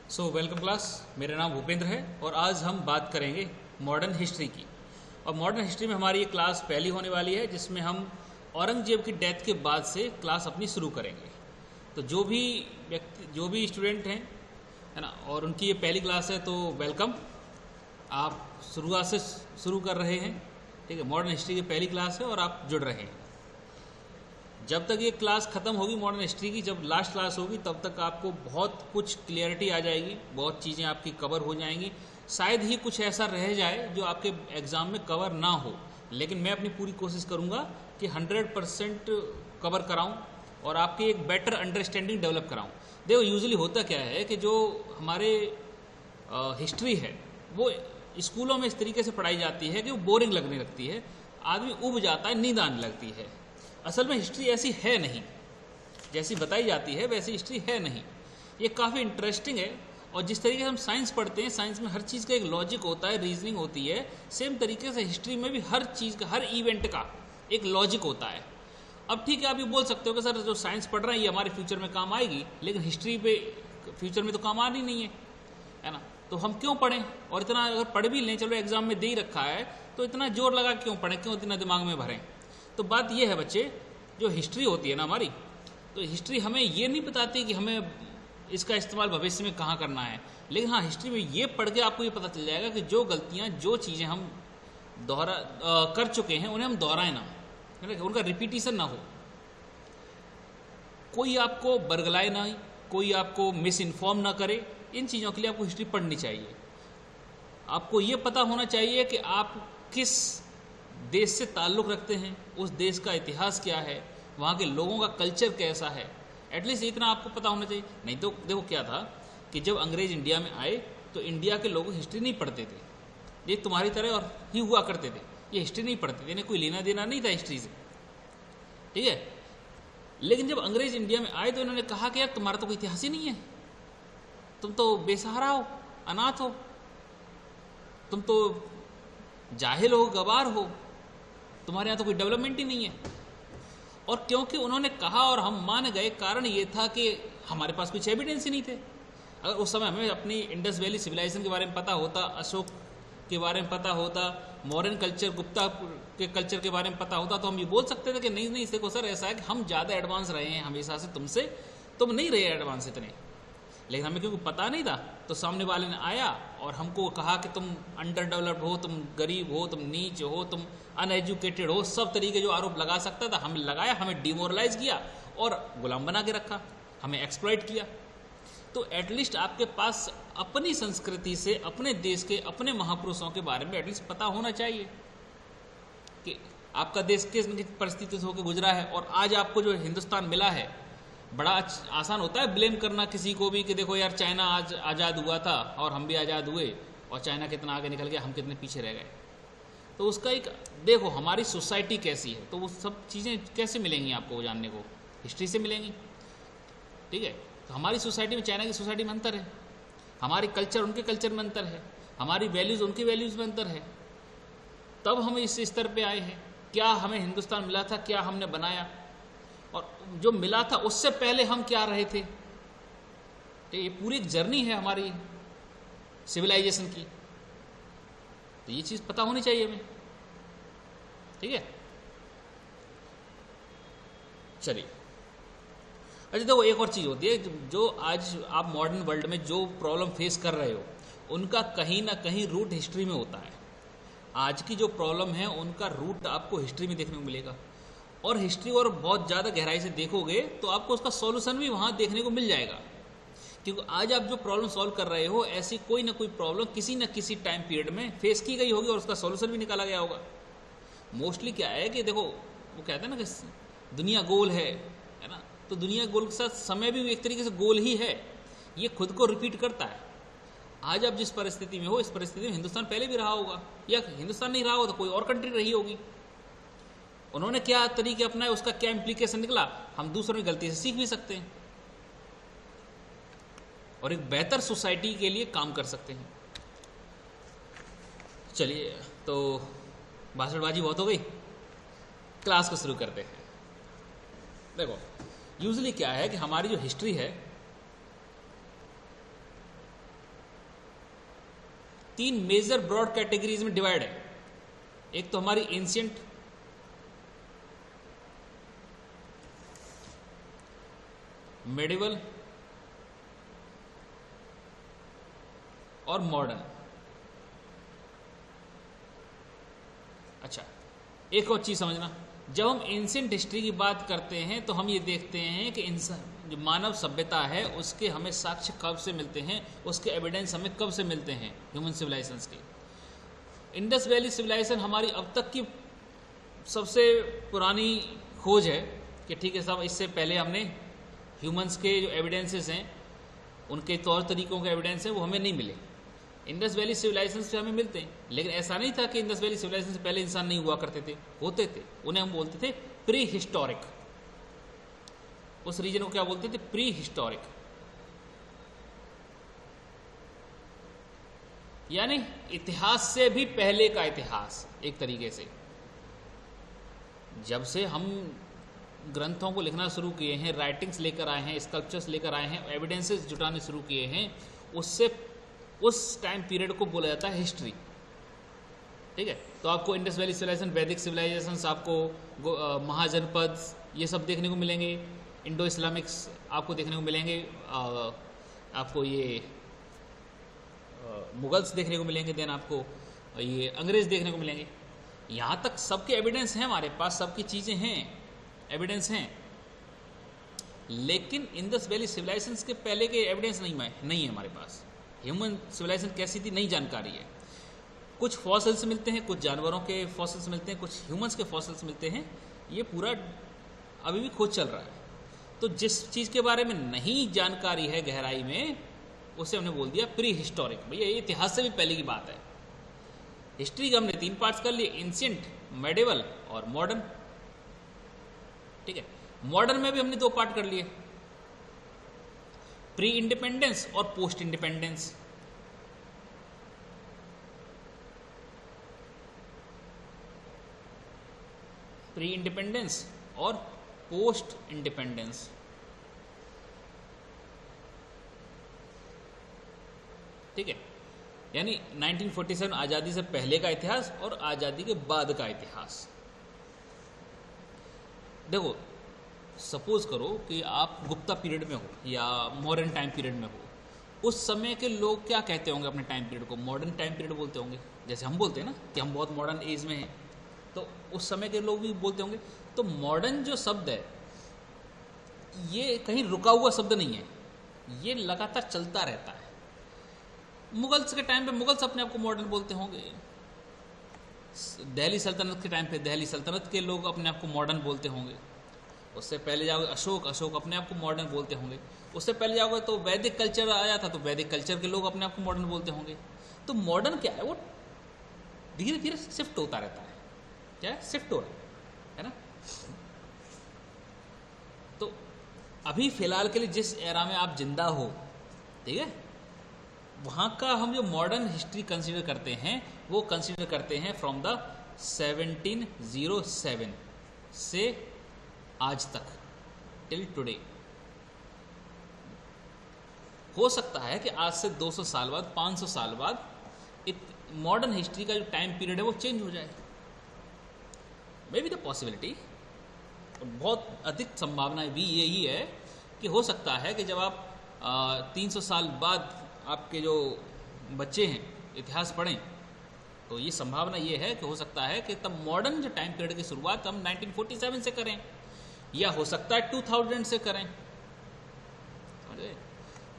Welcome class. मेरा नाम भूपेंद्र है और आज हम बात करेंगे मॉडर्न हिस्ट्री की। और मॉडर्न हिस्ट्री में हमारी ये क्लास पहली होने वाली है जिसमें हम औरंगजेब की डेथ के बाद से क्लास अपनी शुरू करेंगे। तो जो भी स्टूडेंट हैं, है ना, और उनकी ये पहली क्लास है तो वेलकम। आप शुरुआत से शुरू कर रहे हैं, ठीक है। मॉडर्न हिस्ट्री की पहली क्लास है और आप जुड़ रहे हैं। जब तक ये क्लास ख़त्म होगी मॉडर्न हिस्ट्री की, जब लास्ट क्लास होगी तब तक आपको बहुत कुछ क्लियरिटी आ जाएगी, बहुत चीज़ें आपकी कवर हो जाएंगी। शायद ही कुछ ऐसा रह जाए जो आपके एग्ज़ाम में कवर ना हो, लेकिन मैं अपनी पूरी कोशिश करूँगा कि 100% कवर कराऊँ और आपकी एक बेटर अंडरस्टैंडिंग डेवलप कराऊँ। देखो यूजुअली होता क्या है कि जो हमारे हिस्ट्री है वो स्कूलों में इस तरीके से पढ़ाई जाती है कि वो बोरिंग लगने लगती है, आदमी उब जाता है, नींद आने लगती है। असल में हिस्ट्री ऐसी है नहीं, जैसी बताई जाती है वैसी हिस्ट्री है नहीं। ये काफ़ी इंटरेस्टिंग है। और जिस तरीके से हम साइंस पढ़ते हैं, साइंस में हर चीज़ का एक लॉजिक होता है, रीजनिंग होती है, सेम तरीके से हिस्ट्री में भी हर चीज़ का, हर इवेंट का एक लॉजिक होता है। अब ठीक है, आप ये बोल सकते हो कि सर जो साइंस पढ़ रहे हैं ये हमारे फ्यूचर में काम आएगी, लेकिन हिस्ट्री पे फ्यूचर में तो काम आनी नहीं है ना। तो हम क्यों पढ़ें? और इतना अगर पढ़ भी लें, चलो एग्जाम में दे ही रखा है, तो इतना जोर लगा क्यों पढ़ें, क्यों इतना दिमाग में भरें? तो बात यह है बच्चे, जो हिस्ट्री होती है ना हमारी, तो हिस्ट्री हमें ये नहीं बताती कि हमें इसका इस्तेमाल भविष्य में कहाँ करना है, लेकिन हाँ हिस्ट्री में ये पढ़ के आपको ये पता चल जाएगा कि जो गलतियाँ, जो चीज़ें हम कर चुके हैं उन्हें हम दोहराएं ना, है ना, उनका रिपीटिशन ना हो, कोई आपको बरगलाए ना, कोई आपको मिस इन्फॉर्म ना करे। इन चीज़ों के लिए आपको हिस्ट्री पढ़नी चाहिए। आपको ये पता होना चाहिए कि आप किस देश से ताल्लुक़ रखते हैं, उस देश का इतिहास क्या है, वहाँ के लोगों का कल्चर कैसा है, एटलीस्ट इतना आपको पता होना चाहिए। नहीं तो देखो क्या था कि जब अंग्रेज़ इंडिया में आए तो इंडिया के लोग हिस्ट्री नहीं पढ़ते थे, ये तुम्हारी तरह और ही हुआ करते थे, ये हिस्ट्री नहीं पढ़ते थे, इन्हें कोई लेना देना नहीं था हिस्ट्री से, ठीक है। लेकिन जब अंग्रेज़ इंडिया में आए तो इन्होंने कहा कि यार तुम्हारा तो कोई इतिहास ही नहीं है, तुम तो बेसहारा हो, अनाथ हो, तुम तो जाहिल हो, गवार हो, तुम्हारे यहाँ तो कोई डेवलपमेंट ही नहीं है। और क्योंकि उन्होंने कहा और हम मान गए, कारण ये था कि हमारे पास कुछ एविडेंस ही नहीं थे। अगर उस समय हमें अपनी इंडस वैली सिविलाइजेशन के बारे में पता होता, अशोक के बारे में पता होता, मॉडर्न कल्चर, गुप्ता के कल्चर के बारे में पता होता, तो हम ये बोल सकते थे कि नहीं नहीं देखो सर ऐसा है कि हम ज़्यादा एडवांस रहे हैं हमेशा से तुमसे, तुम नहीं रहे एडवांस इतने। लेकिन हमें क्योंकि पता नहीं था तो सामने वाले ने आया और हमको कहा कि तुम अंडर डेवलप्ड हो, तुम गरीब हो, तुम नीच हो, तुम अनएजुकेटेड हो, सब तरीके जो आरोप लगा सकता था हमें लगाया, हमें डिमोरलाइज किया और गुलाम बना के रखा, हमें एक्सप्लॉइट किया। तो एटलीस्ट आपके पास अपनी संस्कृति से, अपने देश के, अपने महापुरुषों के बारे में एटलीस्ट पता होना चाहिए कि आपका देश किस परिस्थिति से होकर गुजरा है। और आज आपको जो हिंदुस्तान मिला है, बड़ा आसान होता है ब्लेम करना किसी को भी कि देखो यार चाइना आज आज़ाद हुआ था और हम भी आज़ाद हुए, और चाइना कितना आगे निकल गया, हम कितने पीछे रह गए। तो उसका एक देखो हमारी सोसाइटी कैसी है, तो वो सब चीज़ें कैसे मिलेंगी आपको जानने को, हिस्ट्री से मिलेंगी, ठीक है। तो हमारी सोसाइटी में चाइना की सोसाइटी में अंतर है, हमारी कल्चर उनके कल्चर में अंतर है, हमारी वैल्यूज़ उनकी वैल्यूज़ में अंतर है, तब हम इस स्तर पर आए हैं। क्या हमें हिंदुस्तान मिला था, क्या हमने बनाया, और जो मिला था उससे पहले हम क्या रहे थे। तो ये पूरी एक जर्नी है हमारी सिविलाइजेशन की, तो ये चीज़ पता होनी चाहिए हमें, ठीक है। चलिए, अच्छा देखो एक और चीज़ होती है, जो आज आप मॉडर्न वर्ल्ड में जो प्रॉब्लम फेस कर रहे हो उनका कहीं ना कहीं रूट हिस्ट्री में होता है। आज की जो प्रॉब्लम है उनका रूट आपको हिस्ट्री में देखने को मिलेगा, और हिस्ट्री और बहुत ज़्यादा गहराई से देखोगे तो आपको उसका सॉल्यूशन भी वहाँ देखने को मिल जाएगा। क्योंकि आज आप जो प्रॉब्लम सॉल्व कर रहे हो, ऐसी कोई ना कोई प्रॉब्लम किसी न किसी टाइम पीरियड में फेस की गई होगी और उसका सॉल्यूशन भी निकाला गया होगा। मोस्टली क्या है कि देखो वो कहते हैं ना कि दुनिया गोल है ना, तो दुनिया गोल के साथ समय भी एक तरीके से गोल ही है, ये खुद को रिपीट करता है। आज आप जिस परिस्थिति में हो, इस परिस्थिति में हिंदुस्तान पहले भी रहा होगा, या हिंदुस्तान नहीं रहा होगा तो कोई और कंट्री रही होगी। उन्होंने क्या तरीके अपनाए, उसका क्या इम्प्लीकेशन निकला, हम दूसरों की गलती से सीख भी सकते हैं और एक बेहतर सोसाइटी के लिए काम कर सकते हैं। चलिए, तो भाषणबाजी बहुत हो गई, क्लास को शुरू करते हैं। देखो यूजुअली क्या है कि हमारी जो हिस्ट्री है 3 मेजर ब्रॉड कैटेगरीज में डिवाइड है। एक तो हमारी एंशिएंट, मेडिवल और मॉडर्न। अच्छा, एक और चीज समझना, जब हम एंशिएंट हिस्ट्री की बात करते हैं तो हम ये देखते हैं कि इंसान जो मानव सभ्यता है उसके हमें साक्ष्य कब से मिलते हैं, उसके एविडेंस हमें कब से मिलते हैं, ह्यूमन सिविलाइजेशंस के। इंडस वैली सिविलाइजेशन हमारी अब तक की सबसे पुरानी खोज है कि ठीक है साहब, इससे पहले हमने ह्यूमंस के जो एविडेंसेस हैं, उनके तौर तरीकों के एविडेंस हैं, वो हमें नहीं मिले। इंडस वैली सिविलाइजेशन से हमें मिलते हैं, लेकिन ऐसा नहीं था कि इंडस वैली सिविलाइजेशन से पहले इंसान नहीं हुआ करते थे, होते थे। उन्हें हम बोलते थे प्री हिस्टोरिक। उस रीजन को क्या बोलते थे? प्री हिस्टोरिक, यानी इतिहास से भी पहले का इतिहास। एक तरीके से जब से हम ग्रंथों को लिखना शुरू किए हैं, राइटिंग्स लेकर आए हैं, स्कल्पचर्स लेकर आए हैं, एविडेंसेस जुटाने शुरू किए हैं, उससे उस टाइम पीरियड को बोला जाता है हिस्ट्री। ठीक है, तो आपको इंडस वैली सिविलाइजेशन, वैदिक सिविलाइजेशंस, आपको महाजनपद, ये सब देखने को मिलेंगे। इंडो इस्लामिक्स आपको देखने को मिलेंगे, आपको ये मुगल्स देखने को मिलेंगे, देन आपको ये अंग्रेज देखने को मिलेंगे। यहाँ तक सबके एविडेंस हैं हमारे पास, सबकी चीज़ें हैं, एविडेंस हैं, लेकिन इंडस वैली सिविलाइजेशंस के पहले के एविडेंस नहीं है हमारे पास। ह्यूमन सिविलाइजेशन कैसी थी नहीं जानकारी है। कुछ फॉसिल्स मिलते हैं, कुछ जानवरों के फॉसिल्स मिलते हैं, कुछ ह्यूमंस के फॉसिल्स मिलते हैं। ये पूरा अभी भी खोज चल रहा है। तो जिस चीज़ के बारे में नहीं जानकारी है गहराई में, उसे हमने बोल दिया प्री हिस्टोरिक। भैया ये इतिहास से भी पहले की बात है। हिस्ट्री के हमने 3 पार्ट्स कर लिए, एंशिएंट, मेडिवल और मॉडर्न। ठीक है, मॉडर्न में भी हमने 2 पार्ट कर लिए, प्री इंडिपेंडेंस और पोस्ट इंडिपेंडेंस। प्री इंडिपेंडेंस और पोस्ट इंडिपेंडेंस। ठीक है, यानी 1947 आज़ादी से पहले का इतिहास और आज़ादी के बाद का इतिहास। देखो, सपोज करो कि आप गुप्ता पीरियड में हो या मॉडर्न टाइम पीरियड में हो, उस समय के लोग क्या कहते होंगे अपने टाइम पीरियड को? मॉडर्न टाइम पीरियड बोलते होंगे। जैसे हम बोलते हैं ना कि हम बहुत मॉडर्न एज में हैं, तो उस समय के लोग भी बोलते होंगे। तो मॉडर्न जो शब्द है, ये कहीं रुका हुआ शब्द नहीं है, ये लगातार चलता रहता है। मुगल्स के टाइम पे मुगल्स अपने आप को मॉडर्न बोलते होंगे, दिल्ली सल्तनत के टाइम पे दिल्ली सल्तनत के लोग अपने आप को मॉडर्न बोलते होंगे। उससे पहले जाओगे अशोक अपने आप को मॉडर्न बोलते होंगे। उससे पहले जाओगे तो वैदिक कल्चर आया था, तो वैदिक कल्चर के लोग अपने आप को मॉडर्न बोलते होंगे। तो मॉडर्न क्या है? वो धीरे धीरे शिफ्ट होता रहता है। क्या है? शिफ्ट हो रहा है ना। तो अभी फिलहाल के लिए जिस एरा में आप जिंदा हो, ठीक है, वहाँ का हम जो मॉडर्न हिस्ट्री कंसीडर करते हैं, वो कंसीडर करते हैं फ्रॉम द 1707 से आज तक, टिल टुडे। हो सकता है कि आज से 200 साल बाद, 500 साल बाद मॉडर्न हिस्ट्री का जो टाइम पीरियड है वो चेंज हो जाए। मे बी द पॉसिबिलिटी, बहुत अधिक संभावना भी यही है कि हो सकता है कि जब आप 300 साल बाद आपके जो बच्चे हैं इतिहास पढ़ें, तो ये संभावना ये है कि हो सकता है कि तब मॉडर्न जो टाइम पीरियड की शुरुआत हम 1947 से करें, या हो सकता है 2000 से करें।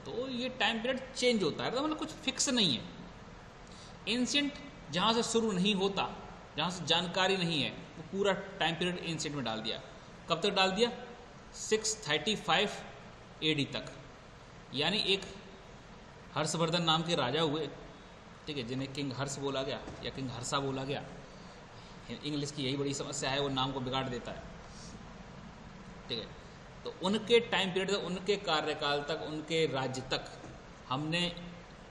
तो ये टाइम पीरियड चेंज होता है, तो मतलब कुछ फिक्स नहीं है। एंशिएंट जहाँ से शुरू नहीं होता, जहाँ से जानकारी नहीं है, वो पूरा टाइम पीरियड एंशिएंट में डाल दिया। कब तक डाल दिया? 635 AD तक। यानी एक हर्षवर्धन नाम के राजा हुए, ठीक है, जिन्हें किंग हर्ष बोला गया या किंग हर्षा बोला गया। इंग्लिश की यही बड़ी समस्या है, वो नाम को बिगाड़ देता है। ठीक है, तो उनके टाइम पीरियड तक, उनके कार्यकाल तक, उनके राज्य तक हमने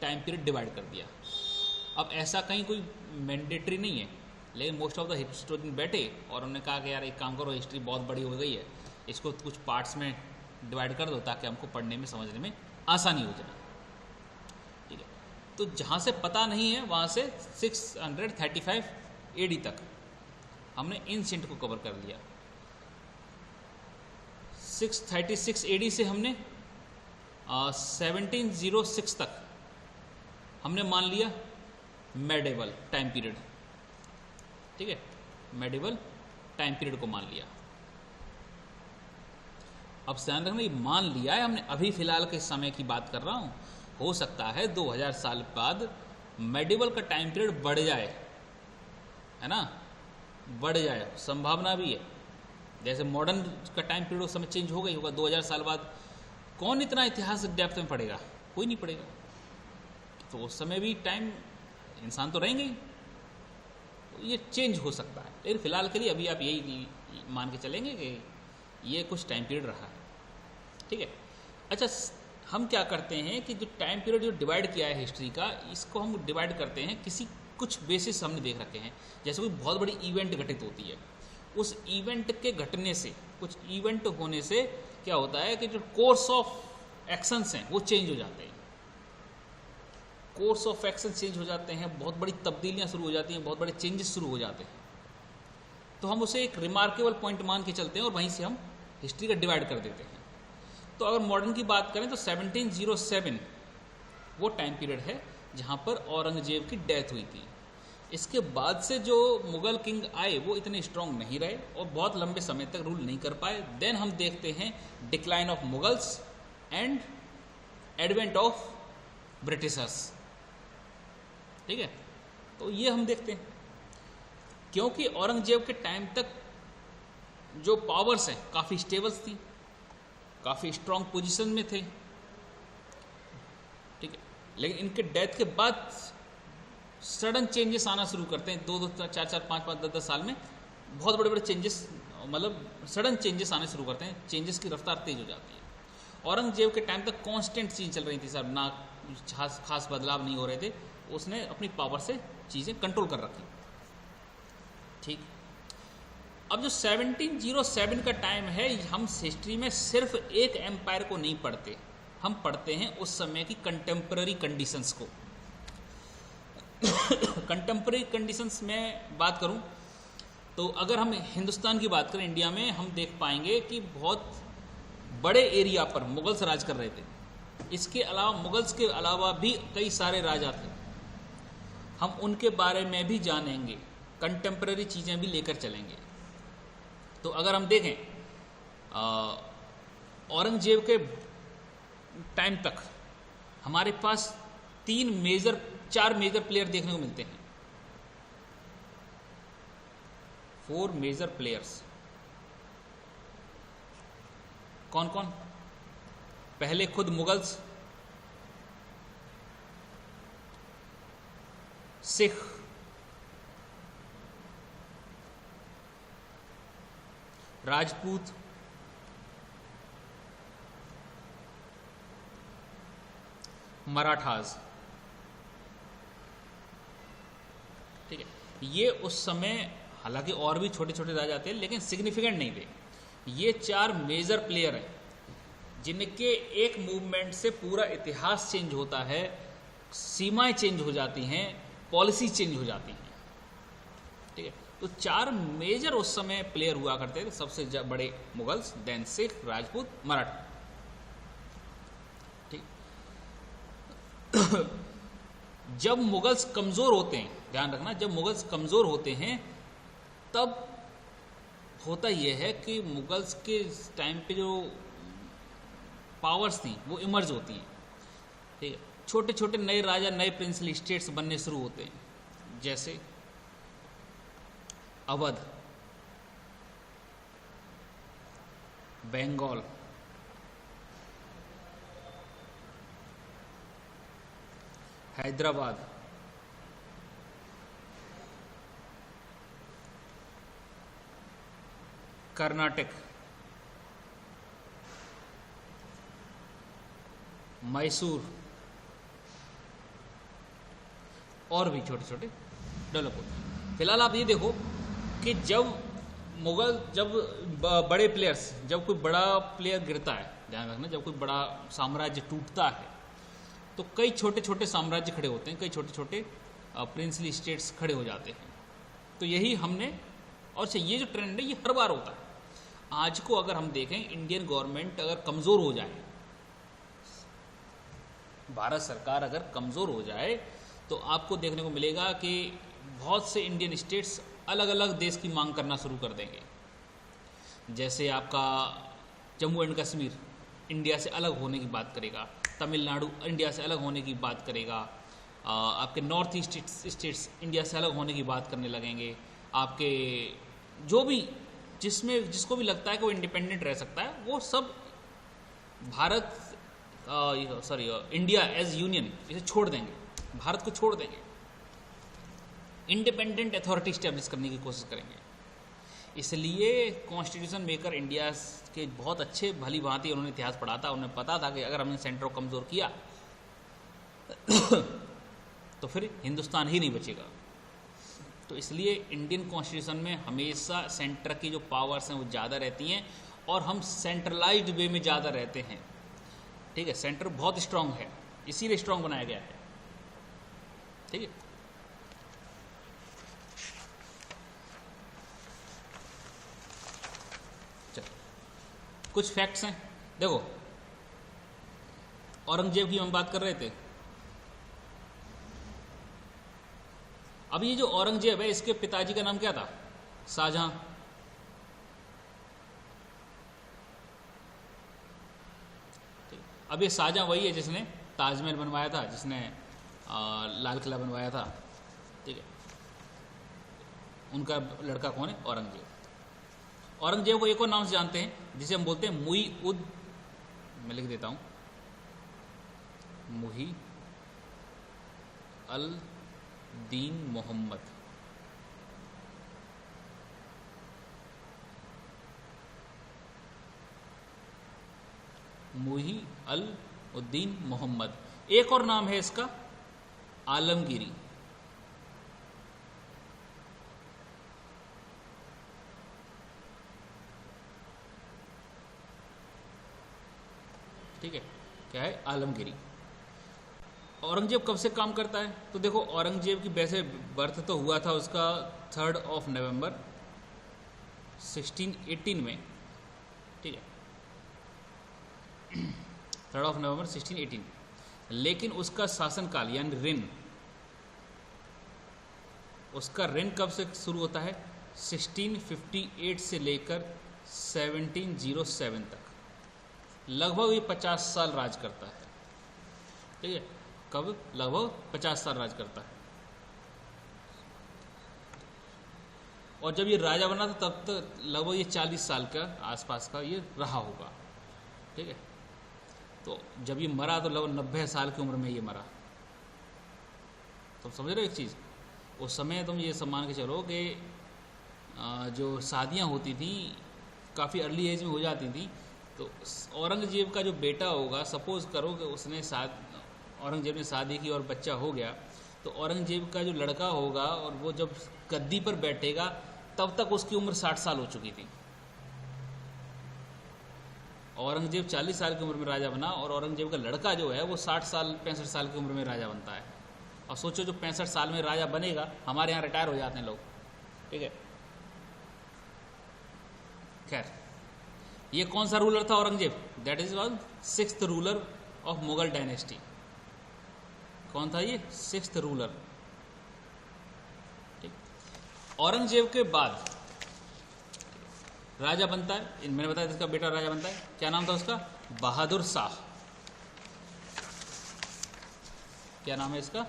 टाइम पीरियड डिवाइड कर दिया। अब ऐसा कहीं कोई मैंडेटरी नहीं है, लेकिन मोस्ट ऑफ द हिस्टोरियन बैठे और उन्होंने कहा कि यार एक काम करो, हिस्ट्री बहुत बड़ी हो गई है, इसको कुछ पार्ट्स में डिवाइड कर दो ताकि हमको पढ़ने में समझने में आसानी हो जाए। ठीक है, तो जहाँ से पता नहीं है वहाँ से 635 AD तक हमने एंशिएंट को कवर कर लिया। 636 AD से हमने 1706 तक हमने मान लिया मेडिवल टाइम पीरियड, ठीक है, मेडिवल टाइम पीरियड को मान लिया। अब ध्यान रखना, ये मान लिया है हमने, अभी फिलहाल के समय की बात कर रहा हूँ। हो सकता है 2000 साल बाद मेडिवल का टाइम पीरियड बढ़ जाए, है ना, बढ़ जाए, संभावना भी है। जैसे मॉडर्न का टाइम पीरियड उस समय चेंज हो गई होगा, 2000 साल बाद कौन इतना इतिहास डेप्थ में पढ़ेगा, कोई नहीं पढ़ेगा। तो उस समय भी टाइम इंसान तो रहेंगे ही, तो ये चेंज हो सकता है। लेकिन फिलहाल के लिए अभी आप यही मान के चलेंगे कि ये कुछ टाइम पीरियड रहा है, ठीक है। अच्छा, हम क्या करते हैं कि जो टाइम पीरियड जो डिवाइड किया है हिस्ट्री का, इसको हम डिवाइड करते हैं किसी कुछ बेसिस हमने देख रखे हैं। जैसे कोई बहुत बड़ी इवेंट घटित होती है, उस इवेंट के घटने से, कुछ इवेंट होने से क्या होता है कि जो कोर्स ऑफ एक्शंस हैं वो चेंज हो जाते हैं, कोर्स ऑफ एक्शन चेंज हो जाते हैं, बहुत बड़ी तब्दीलियां शुरू हो जाती हैं, बहुत बड़े चेंजेस शुरू हो जाते हैं। तो हम उसे एक रिमार्केबल पॉइंट मान के चलते हैं और वहीं से हम हिस्ट्री का डिवाइड कर देते हैं। तो अगर मॉडर्न की बात करें तो 1707 वो टाइम पीरियड है जहाँ पर औरंगजेब की डेथ हुई थी। इसके बाद से जो मुगल किंग आए वो इतने स्ट्रांग नहीं रहे और बहुत लंबे समय तक रूल नहीं कर पाए। देन हम देखते हैं decline of Mughals and advent of Britishers, ठीक है। तो ये हम देखते हैं, क्योंकि औरंगजेब के टाइम तक जो पावर्स हैं काफ़ी स्टेबल्स थी, काफ़ी स्ट्रांग पोजीशन में थे, ठीक है। लेकिन इनके डेथ के बाद सडन चेंजेस आना शुरू करते हैं, 2-2, 4-4, 5-5, 10-10 साल में बहुत बड़े बड़े चेंजेस, मतलब सडन चेंजेस आने शुरू करते हैं, चेंजेस की रफ्तार तेज हो जाती है। औरंगजेब के टाइम तक कांस्टेंट चीज़ चल रही थी सर, ना खास बदलाव नहीं हो रहे थे, उसने अपनी पावर से चीज़ें कंट्रोल कर रखी, ठीक। अब जो 1707 का टाइम है, हम हिस्ट्री में सिर्फ एक एम्पायर को नहीं पढ़ते, हम पढ़ते हैं उस समय की कंटेम्पररी कंडीशंस को। कंटेम्पररी कंडीशंस में बात करूं तो अगर हम हिंदुस्तान की बात करें, इंडिया में, हम देख पाएंगे कि बहुत बड़े एरिया पर मुगल्स राज कर रहे थे। इसके अलावा मुगल्स के अलावा भी कई सारे राजा थे, हम उनके बारे में भी जानेंगे, कंटेम्पररी चीज़ें भी लेकर चलेंगे। तो अगर हम देखें औरंगजेब के टाइम तक हमारे पास 4 मेजर प्लेयर देखने को मिलते हैं, 4 मेजर प्लेयर्स। कौन कौन? पहले खुद मुगल्स, सिख, राजपूत, मराठास, ठीक है। ये उस समय, हालांकि और भी छोटे छोटे राजा थे लेकिन सिग्निफिकेंट नहीं थे। ये 4 मेजर प्लेयर हैं जिनके एक मूवमेंट से पूरा इतिहास चेंज होता है, सीमाएं चेंज हो जाती हैं, पॉलिसी चेंज हो जाती हैं, ठीक है। तो 4 मेजर उस समय प्लेयर हुआ करते थे, सबसे बड़े मुगल्स, देन सिख, राजपूत, मराठा, ठीक। जब मुगल्स कमजोर होते हैं, ध्यान रखना, जब मुगल्स कमजोर होते हैं तब होता यह है कि मुगल्स के टाइम पे जो पावर्स थी वो इमर्ज होती हैं, ठीक है। छोटे छोटे नए राजा, नए प्रिंसली स्टेट्स बनने शुरू होते हैं, जैसे अवध, बंगाल, हैदराबाद, कर्नाटक, मैसूर, और भी छोटे छोटे डेवलप होते हैं। फिलहाल आप ये देखो कि जब बड़े प्लेयर्स, जब कोई बड़ा प्लेयर गिरता है, ध्यान रखना, जब कोई बड़ा साम्राज्य टूटता है तो कई छोटे छोटे साम्राज्य खड़े होते हैं, कई छोटे छोटे प्रिंसली स्टेट्स खड़े हो जाते हैं। तो यही हमने, और ये जो ट्रेंड है ये हर बार होता है। आज को अगर हम देखें, इंडियन गवर्नमेंट अगर कमज़ोर हो जाए, भारत सरकार अगर कमज़ोर हो जाए, तो आपको देखने को मिलेगा कि बहुत से इंडियन स्टेट्स अलग अलग देश की मांग करना शुरू कर देंगे। जैसे आपका जम्मू एंड कश्मीर इंडिया से अलग होने की बात करेगा, तमिलनाडु इंडिया से अलग होने की बात करेगा, आपके नॉर्थ ईस्ट स्टेट्स इंडिया से अलग होने की बात करने लगेंगे। आपके जो भी जिसको भी लगता है कि वो इंडिपेंडेंट रह सकता है, वो सब भारत इंडिया एज यूनियन इसे छोड़ देंगे, भारत को छोड़ देंगे, इंडिपेंडेंट अथॉरिटी स्टैब्लिश करने की कोशिश करेंगे। इसलिए कॉन्स्टिट्यूशन मेकर इंडिया के बहुत अच्छे भली भांति उन्होंने इतिहास पढ़ा था, उन्हें पता था कि अगर हमने सेंटर को कमज़ोर किया तो फिर हिंदुस्तान ही नहीं बचेगा। तो इसलिए इंडियन कॉन्स्टिट्यूशन में हमेशा सेंटर की जो पावर्स हैं वो ज़्यादा रहती हैं, और हम सेंट्रलाइज्ड वे में ज़्यादा रहते हैं। ठीक है, सेंटर बहुत स्ट्रांग है, इसीलिए स्ट्रांग बनाया गया है। ठीक है, चलो कुछ फैक्ट्स हैं। देखो, औरंगजेब की हम बात कर रहे थे। अब ये जो औरंगजेब है, इसके पिताजी का नाम क्या था? शाहजहां। अब ये शाहजहां वही है जिसने ताजमहल बनवाया था, जिसने लाल किला बनवाया था। ठीक है, उनका लड़का कौन है? औरंगजेब। औरंगजेब को एक और नाम से जानते हैं जिसे हम बोलते हैं मुई उद, मैं लिख देता हूं, मुही अल दीन मोहम्मद। मुही अल उद्दीन मोहम्मद। एक और नाम है इसका आलमगीरी। ठीक है, क्या है? आलमगीरी। औरंगजेब कब से काम करता है? तो देखो, औरंगजेब की वैसे बर्थ तो हुआ था उसका 3 नवंबर 1618 में। ठीक है, 3 नवंबर 1618। लेकिन उसका शासनकाल यानी रेन, उसका रेन कब से शुरू होता है? 1658 से लेकर 1707 तक, लगभग ये 50 साल राज करता है। ठीक है, कब? लगभग 50 साल राज करता है। और जब ये राजा बना था तब तक लगभग ये 40 साल का आसपास का ये रहा होगा। ठीक है, तो जब ये मरा तो लगभग 90 साल की उम्र में ये मरा। तुम समझ रहे हो एक चीज़? उस समय तुम ये मान के चलो कि जो शादियां होती थी काफ़ी अर्ली एज में हो जाती थी। तो औरंगजेब का जो बेटा होगा, सपोज करो कि उसने औरंगजेब ने शादी की और बच्चा हो गया, तो औरंगजेब का जो लड़का होगा और वो जब गद्दी पर बैठेगा तब तक उसकी उम्र 60 साल हो चुकी थी। औरंगजेब 40 साल की उम्र में राजा बना और औरंगजेब का लड़का जो है वो 60 साल 65 साल की उम्र में राजा बनता है। और सोचो, जो 65 साल में राजा बनेगा, हमारे यहाँ रिटायर हो जाते हैं लोग। ठीक है, खैर, ये कौन सा रूलर था Aurangzeb? That is one 6th ruler of Mughal dynasty. कौन था ये? 6th ruler. ठीक, औरंगजेब के बाद राजा बनता है, मैंने बताया इसका बेटा राजा बनता है। क्या नाम था उसका? बहादुर शाह। क्या नाम है इसका?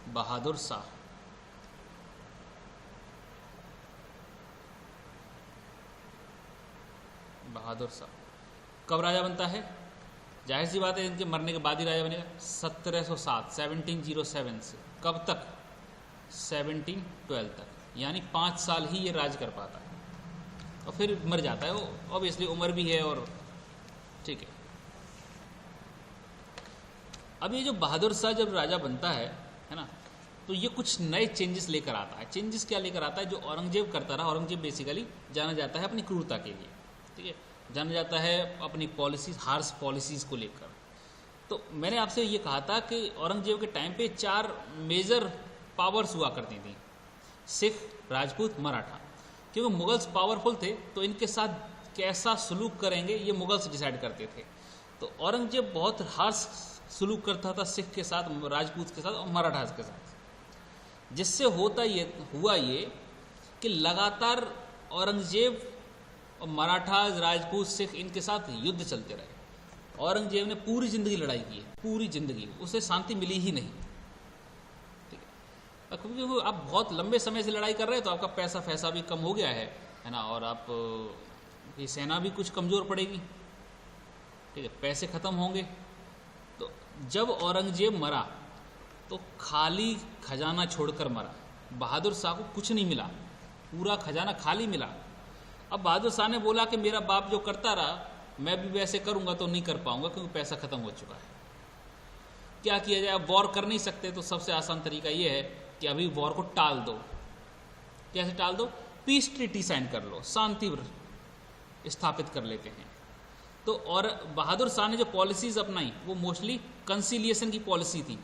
बहादुर शाह। बहादुर शाह कब राजा बनता है? जाहिर सी बात है इनके मरने के बाद ही राजा बनेगा। 1707 से कब तक? 1712 तक, यानी 5 साल ही ये राज कर पाता है और फिर मर जाता है। वो ऑब्वियसली उम्र भी है। और ठीक है, अब ये जो बहादुर शाह जब राजा बनता है ना, तो ये कुछ नए चेंजेस लेकर आता है। चेंजेस क्या लेकर आता है? जो औरंगजेब करता रहा, औरंगजेब बेसिकली जाना जाता है अपनी क्रूरता के लिए। ठीक है, जाना जाता है अपनी पॉलिसीज, हार्श पॉलिसीज़ को लेकर। तो मैंने आपसे ये कहा था कि औरंगजेब के टाइम पे 4 मेजर पावर्स हुआ करती थी, सिख, राजपूत, मराठा। क्योंकि मुगल्स पावरफुल थे तो इनके साथ कैसा सलूक करेंगे ये मुगल्स डिसाइड करते थे। तो औरंगजेब बहुत हार्श सलूक करता था सिख के साथ, राजपूत के साथ और मराठा के साथ, जिससे हुआ ये कि लगातार औरंगजेब और मराठा, राजपूत, सिख इनके साथ युद्ध चलते रहे। औरंगजेब ने पूरी जिंदगी लड़ाई की है, पूरी जिंदगी, उसे शांति मिली ही नहीं। ठीक है, क्योंकि आप बहुत लंबे समय से लड़ाई कर रहे हैं तो आपका पैसा भी कम हो गया है ना, और आप की सेना भी कुछ कमज़ोर पड़ेगी। ठीक है, पैसे ख़त्म होंगे। तो जब औरंगजेब मरा तो खाली खजाना छोड़कर मरा। बहादुर शाह को कुछ नहीं मिला, पूरा खजाना खाली मिला। अब बहादुर शाह ने बोला कि मेरा बाप जो करता रहा मैं भी वैसे करूंगा तो नहीं कर पाऊंगा क्योंकि पैसा खत्म हो चुका है। क्या किया जाए, अब वॉर कर नहीं सकते तो सबसे आसान तरीका यह है कि अभी वॉर को टाल दो। कैसे टाल दो? पीस ट्रीटी साइन कर लो, शांति स्थापित कर लेते हैं। तो और बहादुर शाह ने जो पॉलिसीज अपनाई वो मोस्टली कंसिलिएशन की पॉलिसी थी।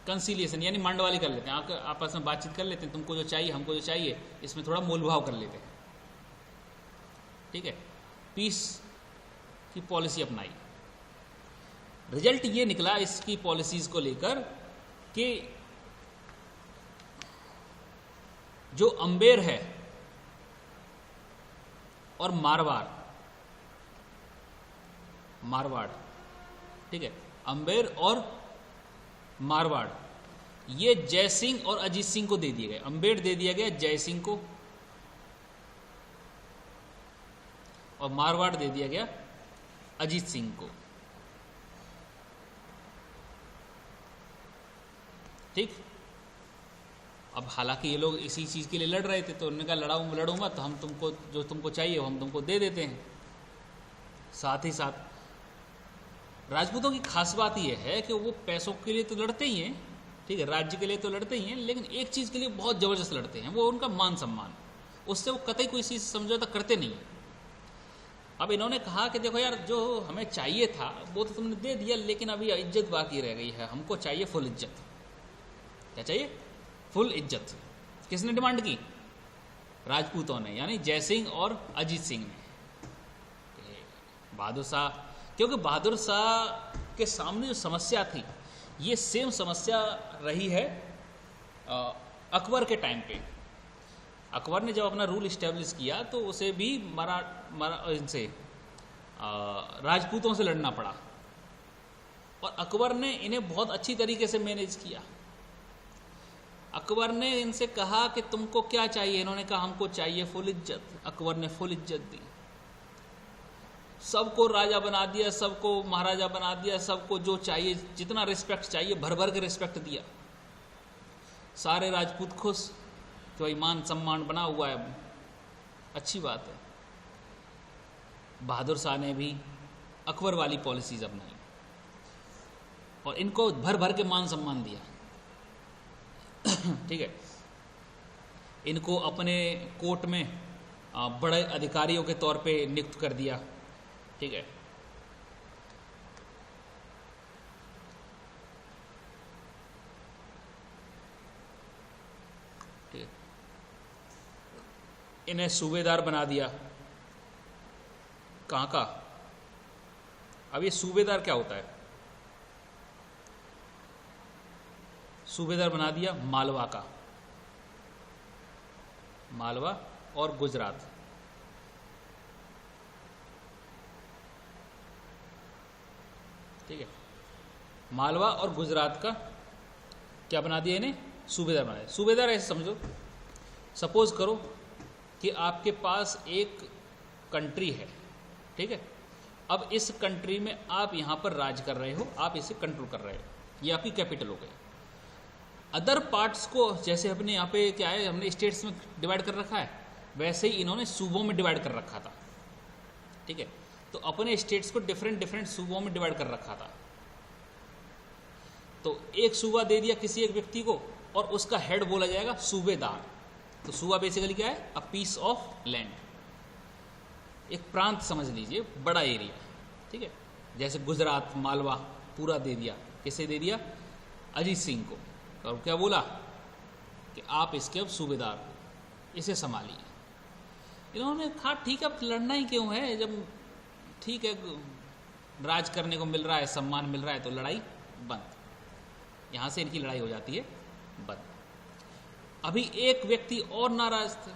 कंसिलिएशन यानी मंडवाली कर लेते हैं, आपस में बातचीत कर लेते हैं, तुमको जो चाहिए हमको जो चाहिए, इसमें थोड़ा मोलभाव कर लेते हैं। ठीक है, पीस की पॉलिसी अपनाई। रिजल्ट ये निकला इसकी पॉलिसीज को लेकर कि जो अंबेर है और मारवाड़, ठीक है, अंबेर और मारवाड़, ये जय सिंह और अजीत सिंह को दे दिए गए। अंबेर दे दिया गया जय सिंह को और मारवाड़ दे दिया गया अजीत सिंह को। ठीक, अब हालांकि ये लोग इसी चीज़ के लिए लड़ रहे थे तो उन्होंने कहा लड़ूंगा तो हम तुमको जो तुमको चाहिए वो हम तुमको दे देते हैं। साथ ही साथ राजपूतों की खास बात यह है कि वो पैसों के लिए तो लड़ते ही हैं, ठीक है, राज्य के लिए तो लड़ते ही हैं, लेकिन एक चीज़ के लिए बहुत ज़बरदस्त लड़ते हैं, वो उनका मान सम्मान। उससे वो कतई कोई चीज़ समझौता करते नहीं। अब इन्होंने कहा कि देखो यार, जो हमें चाहिए था वो तो तुमने दे दिया, लेकिन अभी इज्जत बाकी रह गई है, हमको चाहिए फुल इज्जत। क्या चाहिए? फुल इज्जत। किसने डिमांड की? राजपूतों ने, यानी जय सिंह और अजीत सिंह ने। बहादुर शाह, क्योंकि बहादुर शाह के सामने जो समस्या थी ये सेम समस्या रही है अकबर के टाइम पे। अकबर ने जब अपना रूल इस्टेब्लिश किया तो उसे भी इनसे राजपूतों से लड़ना पड़ा, और अकबर ने इन्हें बहुत अच्छी तरीके से मैनेज किया। अकबर ने इनसे कहा कि तुमको क्या चाहिए? इन्होंने कहा हमको चाहिए फुल इज्जत। अकबर ने फुल इज्जत दी, सबको राजा बना दिया, सबको महाराजा बना दिया, सबको जो चाहिए, जितना रिस्पेक्ट चाहिए भर भर के रिस्पेक्ट दिया। सारे राजपूत खुश, तो ईमान सम्मान बना हुआ है, अच्छी बात है। बहादुर शाह ने भी अकबर वाली पॉलिसीज अपनाई और इनको भर भर के मान सम्मान दिया। ठीक है, इनको अपने कोर्ट में बड़े अधिकारियों के तौर पे नियुक्त कर दिया। ठीक है, इन्हें सूबेदार बना दिया। कहाँ का? अब ये सूबेदार क्या होता है? सूबेदार बना दिया मालवा का, मालवा और गुजरात। ठीक है, मालवा और गुजरात का क्या बना दिया इन्हें? सूबेदार बना दिया। सूबेदार ऐसे समझो, सपोज करो कि आपके पास एक कंट्री है, ठीक है, अब इस कंट्री में आप यहाँ पर राज कर रहे हो, आप इसे कंट्रोल कर रहे हो, ये आपकी कैपिटल हो गई। अदर पार्ट्स को जैसे अपने यहाँ पे क्या है, हमने स्टेट्स में डिवाइड कर रखा है, वैसे ही इन्होंने सूबों में डिवाइड कर रखा था। ठीक है, तो अपने स्टेट्स को डिफरेंट डिफरेंट सूबों में डिवाइड कर रखा था। तो एक सूबा दे दिया किसी एक व्यक्ति को और उसका हेड बोला जाएगा सूबेदार। तो सूबा बेसिकली क्या है? A piece of land. एक प्रांत समझ लीजिए, बड़ा एरिया, ठीक है। जैसे गुजरात, मालवा पूरा दे दिया। किसे दे दिया? अजीत सिंह को। और क्या बोला कि आप इसके अब सूबेदार हो, इसे संभालिए। इन्होंने कहा ठीक है, अब लड़ना ही क्यों है, जब ठीक है राज करने को मिल रहा है, सम्मान मिल रहा है, तो लड़ाई बंद। यहां से इनकी लड़ाई हो जाती है बंद। अभी एक व्यक्ति और नाराज थे,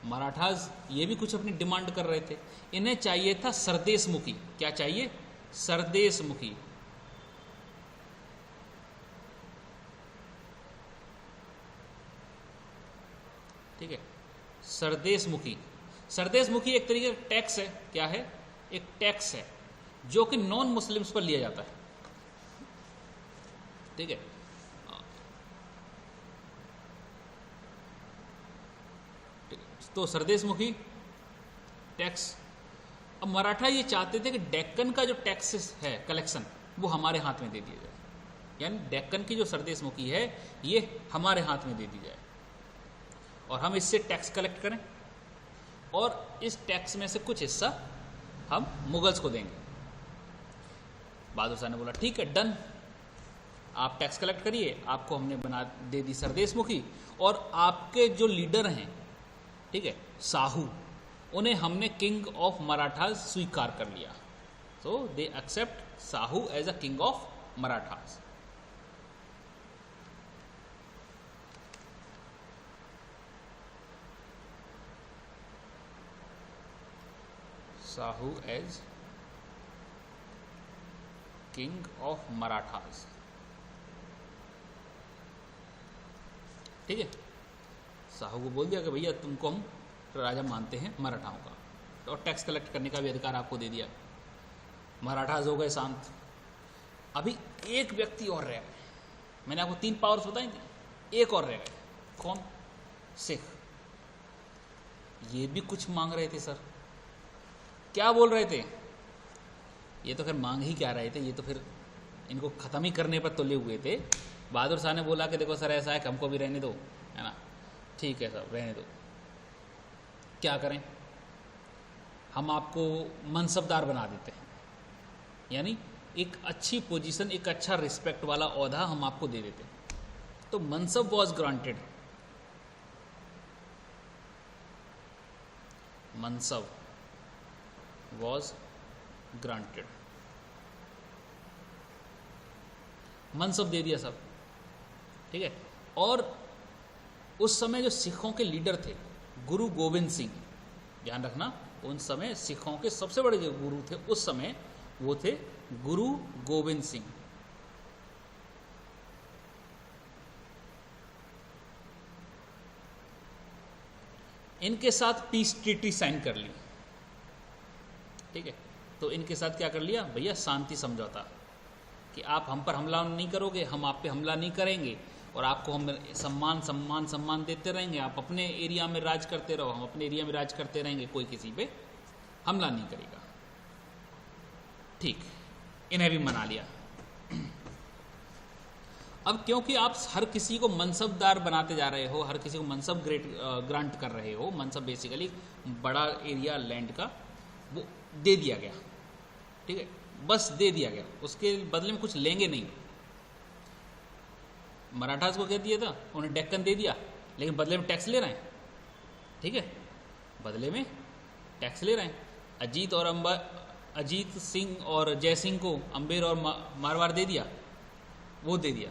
मराठास ये भी कुछ अपनी डिमांड कर रहे थे। इन्हें चाहिए था सरदेशमुखी। क्या चाहिए? सरदेशमुखी। ठीक है, सरदेशमुखी। सरदेशमुखी एक तरीके का टैक्स है। क्या है? एक टैक्स है जो कि नॉन मुस्लिम्स पर लिया जाता है। ठीक है, तो सरदेशमुखी टैक्स। अब मराठा ये चाहते थे कि डेक्कन का जो टैक्सेस है कलेक्शन, वो हमारे हाथ में दे दिया जाए। यानी डेक्कन की जो सरदेशमुखी है ये हमारे हाथ में दे दी जाए और हम इससे टैक्स कलेक्ट करें और इस टैक्स में से कुछ हिस्सा हम मुगल्स को देंगे। बहादुर शाह ने बोला ठीक है, डन, आप टैक्स कलेक्ट करिए, आपको हमने दे दी सरदेशमुखी। और आपके जो लीडर हैं, ठीक है, साहू, उन्हें हमने किंग ऑफ मराठास स्वीकार कर लिया। So they accept Sahu as a king of Marathas. Sahu as king of Marathas. ठीक है, साहू को बोल दिया कि भैया तुमको हम राजा मानते हैं मराठाओं का, और टैक्स कलेक्ट करने का भी अधिकार आपको दे दिया। मराठास हो गए शांत। अभी एक व्यक्ति और रह गए। मैंने आपको 3 पावर्स बताई थी, एक और रह गए। कौन? सिख। ये भी कुछ मांग रहे थे सर। क्या बोल रहे थे? ये तो फिर मांग ही क्या रहे थे, ये तो फिर इनको ख़त्म ही करने पर तुले हुए थे। बहादुर शाह ने बोला कि देखो सर ऐसा है कि हमको भी रहने दो, है ना, ठीक है सर रहने दो। क्या करें? हम आपको मनसबदार बना देते हैं, यानी एक अच्छी पोजीशन, एक अच्छा रिस्पेक्ट वाला ओहदा हम आपको दे देते हैं। तो मनसब वॉज ग्रांटेड। मनसब वॉज ग्रांटेड, मनसब दे दिया सब। ठीक है, और उस समय जो सिखों के लीडर थे गुरु गोविंद सिंह, ध्यान रखना, उन समय सिखों के सबसे बड़े जो गुरु थे उस समय वो थे गुरु गोविंद सिंह। इनके साथ पीस ट्रीटी साइन कर ली। ठीक है, तो इनके साथ क्या कर लिया भैया? शांति समझौता, कि आप हम पर हमला नहीं करोगे, हम आप पे हमला नहीं करेंगे, और आपको हम सम्मान देते रहेंगे। आप अपने एरिया में राज करते रहो, हम अपने एरिया में राज करते रहेंगे, कोई किसी पे हमला नहीं करेगा। ठीक, इन्हें भी मना लिया। अब क्योंकि आप हर किसी को मनसबदार बनाते जा रहे हो, हर किसी को मनसब ग्रांट कर रहे हो, मनसब बेसिकली बड़ा एरिया लैंड का, वो दे दिया गया। ठीक है, बस दे दिया गया, उसके बदले में कुछ लेंगे नहीं। मराठास को कह दिया था, उन्हें डेक्कन दे दिया, लेकिन बदले में टैक्स ले रहे हैं। ठीक है, बदले में टैक्स ले रहे हैं। अजीत सिंह और जय सिंह को अम्बेर और मारवाड़ दे दिया, वो दे दिया।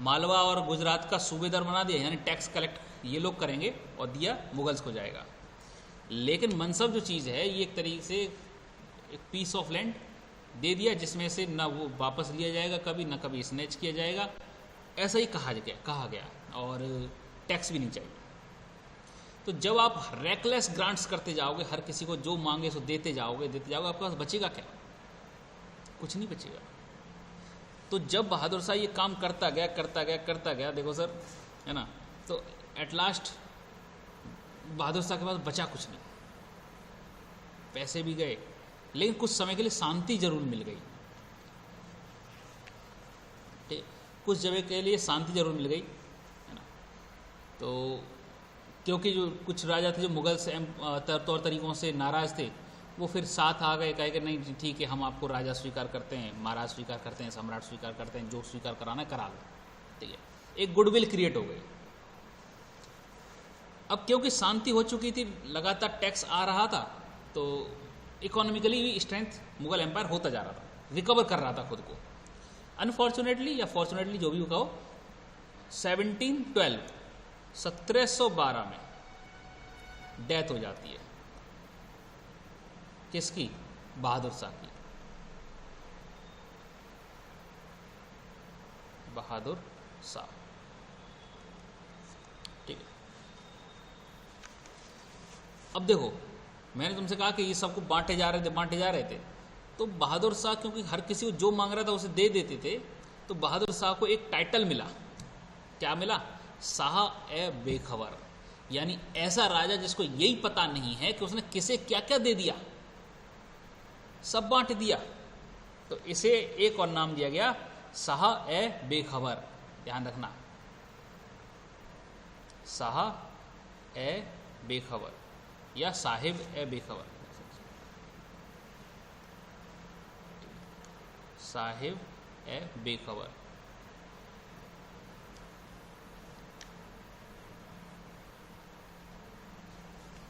मालवा और गुजरात का सूबेदार बना दिया, यानी टैक्स कलेक्ट ये लोग करेंगे और दिया मुगल्स को जाएगा। लेकिन मनसब जो चीज़ है ये एक तरीके से एक पीस ऑफ लैंड दे दिया, जिसमें से ना वो वापस लिया जाएगा कभी, ना कभी स्नैच किया जाएगा, ऐसा ही कहा गया, और टैक्स भी नहीं चाहिए। तो जब आप रेकलेस ग्रांट्स करते जाओगे, हर किसी को जो मांगे सो देते जाओगे, आपके पास बचेगा क्या? कुछ नहीं बचेगा। तो जब बहादुर शाह ये काम करता गया, देखो सर, है ना, तो एट लास्ट बहादुर शाह के पास बचा कुछ नहीं। पैसे भी गए, लेकिन कुछ समय के लिए शांति जरूर मिल गई। कुछ जगह के लिए शांति जरूर मिल गई, है ना। तो क्योंकि जो कुछ राजा थे जो मुगल से तौर तरीक़ों से नाराज़ थे, वो फिर साथ आ गए, कहे कि नहीं ठीक है, हम आपको राजा स्वीकार करते हैं, महाराज स्वीकार करते हैं, सम्राट स्वीकार करते हैं, जो स्वीकार कराना है करा लो। ठीक है, एक गुडविल क्रिएट हो गई। अब क्योंकि शांति हो चुकी थी, लगातार टैक्स आ रहा था, तो इकोनॉमिकली भी स्ट्रेंथ मुगल एम्पायर होता जा रहा था, रिकवर कर रहा था खुद को। अनफॉर्चुनेटली या फॉर्चुनेटली जो भी कहो, 1712 में डेथ हो जाती है। किसकी? बहादुर शाह की। बहादुर शाह। ठीक है, अब देखो, मैंने तुमसे कहा कि ये सबको बांटे जा रहे थे, तो बहादुर शाह क्योंकि हर किसी को जो मांग रहा था उसे दे देते थे, तो बहादुर शाह को एक टाइटल मिला। क्या मिला? शाह ए बेखबर, यानी ऐसा राजा जिसको यही पता नहीं है कि उसने किसे क्या क्या दे दिया, सब बांट दिया। तो इसे एक और नाम दिया गया, शाह ए बेखबर। ध्यान रखना, शाह ए बेखबर या साहिब ए बेखबर। साहिब ए बेखबर।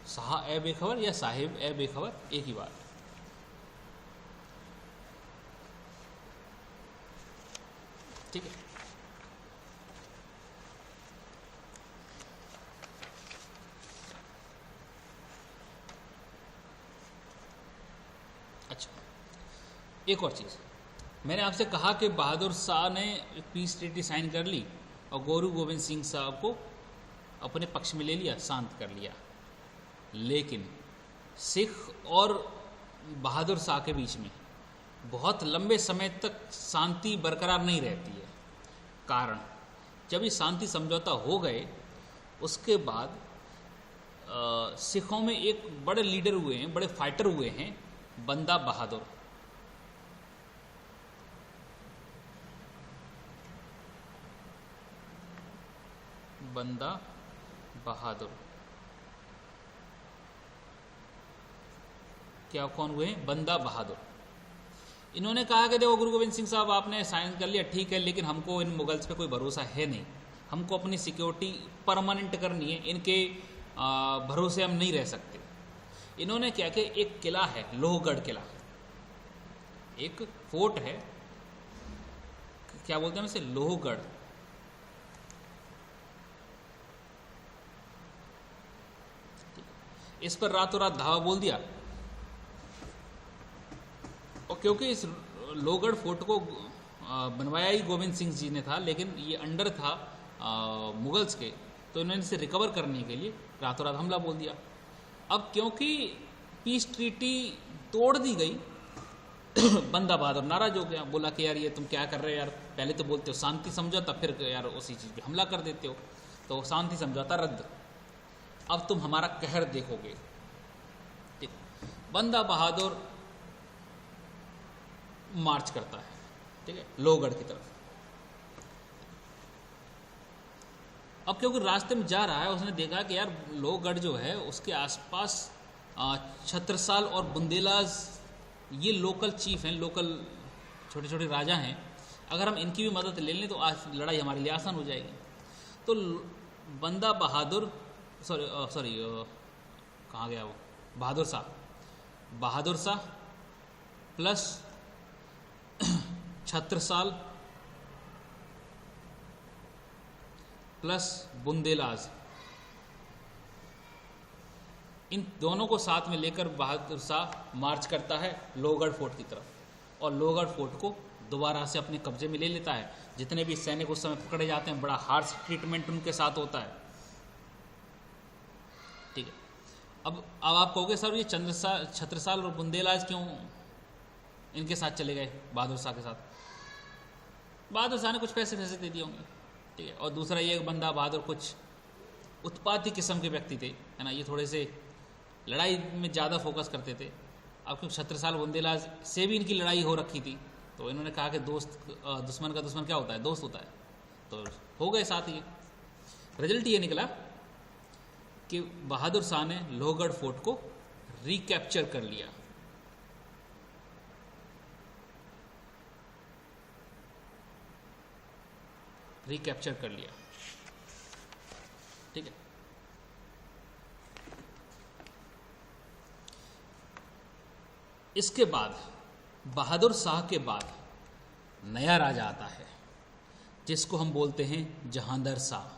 शाह ए बेखबर या साहिब ए बेखबर, एक ही बात। ठीक है, अच्छा, एक और चीज़, मैंने आपसे कहा कि बहादुर शाह ने पीस ट्रीटी साइन कर ली और गुरु गोविंद सिंह साहब को अपने पक्ष में ले लिया, शांत कर लिया। लेकिन सिख और बहादुर शाह के बीच में बहुत लंबे समय तक शांति बरकरार नहीं रहती है। कारण, जब ये शांति समझौता हो गए, उसके बाद सिखों में एक बड़े लीडर हुए हैं, बड़े फाइटर हुए हैं, बंदा बहादुर। बंदा बहादुर क्या, कौन हुए? बंदा बहादुर। इन्होंने कहा कि देखो गुरु गोविंद सिंह साहब, आपने साइन कर लिया, ठीक है, लेकिन हमको इन मुगल्स पे कोई भरोसा है नहीं, हमको अपनी सिक्योरिटी परमानेंट करनी है, इनके भरोसे हम नहीं रह सकते। इन्होंने क्या कि एक किला है, लोहगढ़ किला, एक फोर्ट है, क्या बोलते हैं इसे? लोहगढ़। इस पर रातों रात धावा बोल दिया, और क्योंकि इस लोहगढ़ फोर्ट को बनवाया ही गोविंद सिंह जी ने था, लेकिन ये अंडर था मुगल्स के, तो इन्होंने इसे रिकवर करने के लिए रातों रात हमला बोल दिया। अब क्योंकि पीस ट्रीटी तोड़ दी गई, बंदा बहादुर नाराज हो गया, बोला कि यार ये तुम क्या कर रहे हो यार, पहले तो बोलते हो शांति समझौता, फिर यार उसी चीज़ पे हमला कर देते हो, तो शांति समझौता रद्द, अब तुम हमारा कहर देखोगे। ठीक, बंदा बहादुर मार्च करता है, ठीक है, लोहगढ़ की तरफ। अब क्योंकि रास्ते में जा रहा है, उसने देखा कि यार लोहगढ़ जो है उसके आसपास छत्रसाल और बुंदेलाज, ये लोकल चीफ हैं, लोकल छोटे छोटे राजा हैं, अगर हम इनकी भी मदद ले लें तो आज लड़ाई हमारे लिए आसान हो जाएगी। तो बंदा बहादुर, सॉरी कहाँ गया वो, बहादुर शाह प्लस छत्रसाल प्लस बुंदेलाज, इन दोनों को साथ में लेकर बहादुर शाह मार्च करता है लोहगढ़ फोर्ट की तरफ, और लोहगढ़ फोर्ट को दोबारा से अपने कब्जे में ले लेता है। जितने भी सैनिक उस समय पकड़े जाते हैं, बड़ा हार्श ट्रीटमेंट उनके साथ होता है। ठीक है, अब आप कहोगे सर ये छत्रसाल और बुंदेलाज क्यों इनके साथ चले गए बहादुर शाह के साथ? बहादुर शाह ने कुछ पैसे दे दिए होंगे, ठीक है, और दूसरा ये बंदा बहादुर कुछ उत्पाती किस्म के व्यक्ति थे, है ना, ये थोड़े से लड़ाई में ज़्यादा फोकस करते थे। अब क्योंकि छत्रसाल बुंदेलाज से भी इनकी लड़ाई हो रखी थी, तो इन्होंने कहा कि दुश्मन का दुश्मन क्या होता है? दोस्त होता है, तो हो गए साथ ही। रिजल्ट ये निकला कि बहादुर शाह ने लोहगढ़ फोर्ट को रिकैप्चर कर लिया। रिकैप्चर कर लिया, ठीक है। इसके बाद बहादुर शाह के बाद नया राजा आता है जिसको हम बोलते हैं जहांदर शाह।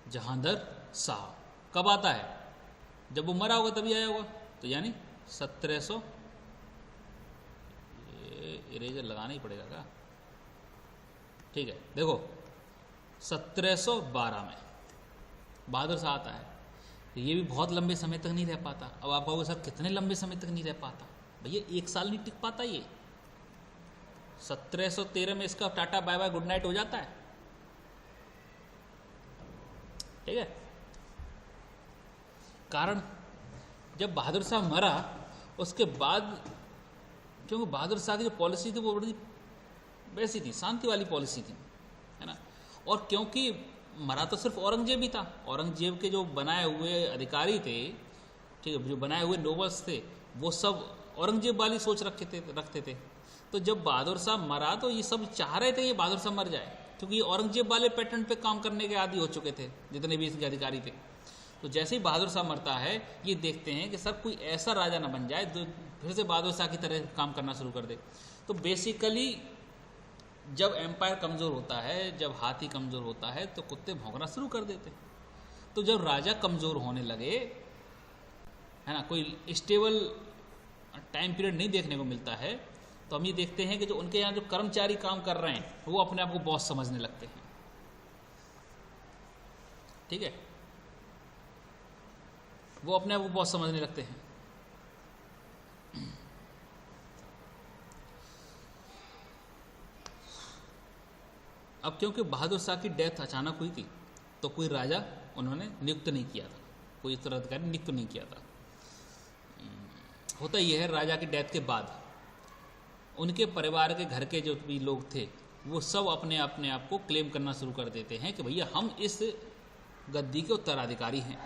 जहांदर शाह कब आता है? जब वो मरा होगा तभी आया होगा, तो यानी 1700, इरेजर लगाना ही पड़ेगा क्या? ठीक है, देखो 1712 में बहादुर शाह आता है। ये भी बहुत लंबे समय तक नहीं रह पाता। अब आप कहोगे सर कितने लंबे समय तक नहीं रह पाता? भैया 1 साल नहीं टिक पाता ये। 1713 में इसका tata bye bye good night हो जाता है, ठीक है। कारण जब बहादुर शाह मरा उसके बाद, क्योंकि बहादुर शाह की जो पॉलिसी थी वो बड़ी वैसी थी, शांति वाली पॉलिसी थी, है ना। और क्योंकि मरा तो सिर्फ औरंगजेब ही था, औरंगजेब के जो बनाए हुए अधिकारी थे, ठीक है, जो बनाए हुए नोबल्स थे, वो सब औरंगजेब वाली सोच रखते थे। तो जब बहादुर शाह मरा तो ये सब चाह रहे थे ये बहादुर शाह मर जाए, क्योंकि ये औरंगजेब वाले पैटर्न पे काम करने के आदी हो चुके थे जितने भी इसके अधिकारी थे। तो जैसे ही बहादुर शाह मरता है ये देखते हैं कि सर कोई ऐसा राजा ना बन जाए जो फिर से बहादुर शाह की तरह काम करना शुरू कर दे। तो बेसिकली जब एम्पायर कमज़ोर होता है, जब हाथी कमज़ोर होता है तो कुत्ते भौंकना शुरू कर देते। तो जब राजा कमज़ोर होने लगे, है ना, कोई स्टेबल टाइम पीरियड नहीं देखने को मिलता है, तो हम ये देखते हैं कि जो उनके यहाँ जो कर्मचारी काम कर रहे हैं वो अपने आप को बॉस समझने लगते हैं, ठीक है, वो अपने आप को बॉस समझने लगते हैं। अब क्योंकि बहादुर शाह की डेथ अचानक हुई थी तो कोई राजा उन्होंने नियुक्त नहीं किया था, कोई उत्तराधिकारी नियुक्त नहीं किया था। होता यह है, राजा की डेथ के बाद उनके परिवार के घर के जो भी लोग थे वो सब अपने आप को क्लेम करना शुरू कर देते हैं कि भैया हम इस गद्दी के उत्तराधिकारी हैं,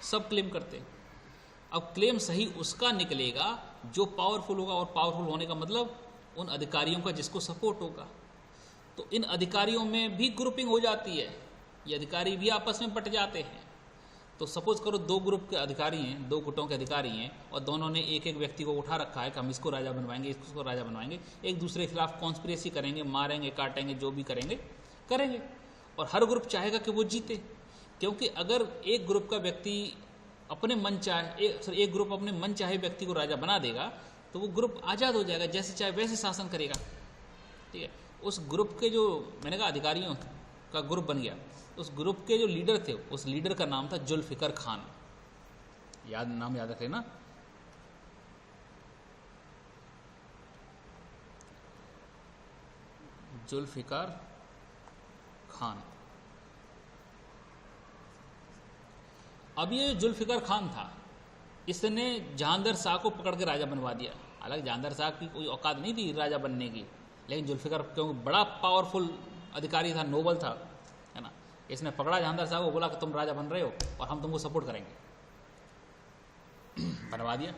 सब क्लेम करते हैं। अब क्लेम सही उसका निकलेगा जो पावरफुल होगा, और पावरफुल होने का मतलब उन अधिकारियों का जिसको सपोर्ट होगा। तो इन अधिकारियों में भी ग्रुपिंग हो जाती है, ये अधिकारी भी आपस में बट जाते हैं। तो सपोज करो 2 ग्रुप के अधिकारी हैं, 2 गुटों के अधिकारी हैं, और दोनों ने एक एक व्यक्ति को उठा रखा है कि हम इसको राजा बनवाएंगे, इसको राजा बनवाएंगे, एक दूसरे के खिलाफ कॉन्स्पिरेसी करेंगे, मारेंगे, काटेंगे, जो भी करेंगे। और हर ग्रुप चाहेगा कि वो जीते, क्योंकि अगर एक ग्रुप का व्यक्ति अपने मन चाहे एक ग्रुप अपने मन चाहे व्यक्ति को राजा बना देगा तो वो ग्रुप आज़ाद हो जाएगा, जैसे चाहे वैसे शासन करेगा, ठीक है। उस ग्रुप के जो मैंने कहा अधिकारियों का ग्रुप बन गया, उस ग्रुप के जो लीडर थे उस लीडर का नाम था जुल्फिकार खान। नाम याद रखें ना, जुल्फिकार खान। अब ये जुल्फिकार खान था, इसने जहांदर शाह को पकड़ के राजा बनवा दिया। हालांकि जहांदर शाह की कोई औकात नहीं थी राजा बनने की, लेकिन जुल्फिकार क्योंकि बड़ा पावरफुल अधिकारी था, नोबल था, है ना, इसने पकड़ा जहांदर शाह को, बोला कि तुम राजा बन रहे हो और हम तुमको सपोर्ट करेंगे, बनवा दिया।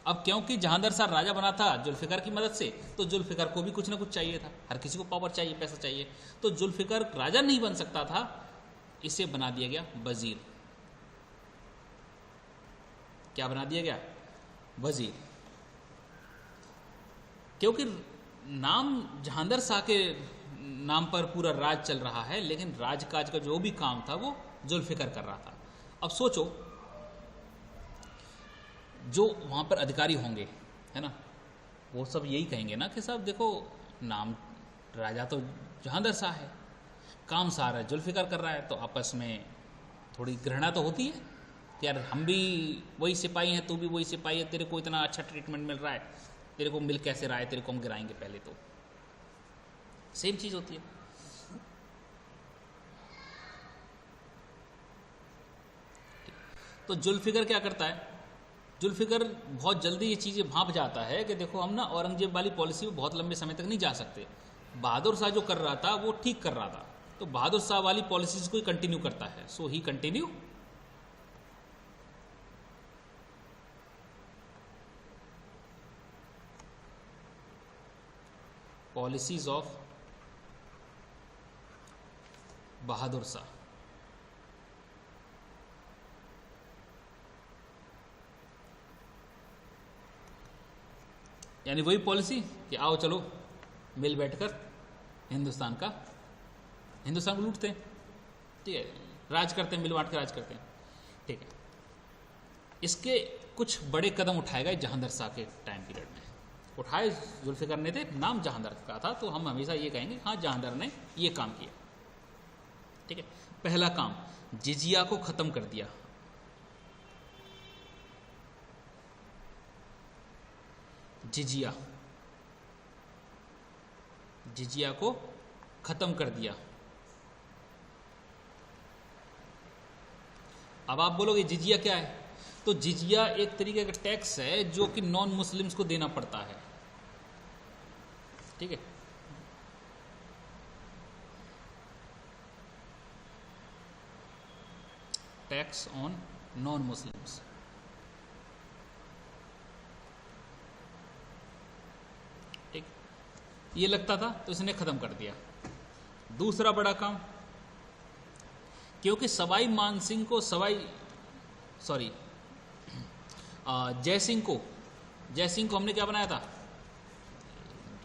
अब क्योंकि जहांदर शाह राजा बना था जुल्फिकार की मदद से, तो जुल्फिकार को भी कुछ ना कुछ चाहिए था, हर किसी को पावर चाहिए, पैसा चाहिए। तो जुल्फिकार राजा नहीं बन सकता था, इसे बना दिया गया वजीर। क्या बना दिया गया? वजीर। क्योंकि नाम जहांदर शाह के नाम पर पूरा राज चल रहा है, लेकिन राजकाज का जो भी काम था वो जुल्फिकार कर रहा था। अब सोचो जो वहाँ पर अधिकारी होंगे, है ना, वो सब यही कहेंगे ना कि साहब देखो नाम राजा तो जहांदर शाह है, काम सारा जुल्फिकार कर रहा है, तो आपस में थोड़ी घृणा तो होती है कि यार हम भी वही सिपाही हैं, तू भी वही सिपाही है, तेरे को इतना अच्छा ट्रीटमेंट मिल रहा है, तेरे को मिल कैसे रहा है, तेरे को हम गिराएंगे पहले। तो सेम चीज़ होती है। तो जुल्फिकार क्या करता है, जुल्फ़िकर बहुत जल्दी ये चीज़ें भांप जाता है कि देखो हम ना औरंगजेब वाली पॉलिसी में बहुत लंबे समय तक नहीं जा सकते। बहादुर शाह जो कर रहा था वो ठीक कर रहा था, तो बहादुर शाह वाली पॉलिसीज को ही कंटिन्यू करता है। सो ही continue policies of Bahadur Shah. यानी वही पॉलिसी कि आओ चलो मिल बैठकर हिंदुस्तान को लूटते हैं, ठीक है, राज करते हैं, मिल बांट कर राज करते हैं, ठीक है। इसके कुछ बड़े कदम उठाए गए जहांगीर शाह के टाइम पीरियड में। उठाए जुल्फ़िकार ने थे, नाम जहांगीर का था, तो हम हमेशा ये कहेंगे हाँ जहांगीर ने ये काम किया, ठीक है। पहला काम, जिजिया को खत्म कर दिया। जिजिया को खत्म कर दिया। अब आप बोलोगे जिजिया क्या है, तो जिजिया एक तरीके का टैक्स है जो कि नॉन मुस्लिम्स को देना पड़ता है, ठीक है। टैक्स ऑन नॉन मुस्लिम्स, ठीक, ये लगता था तो इसने खत्म कर दिया। दूसरा बड़ा काम, क्योंकि सवाई मानसिंह को जयसिंह को हमने क्या बनाया था,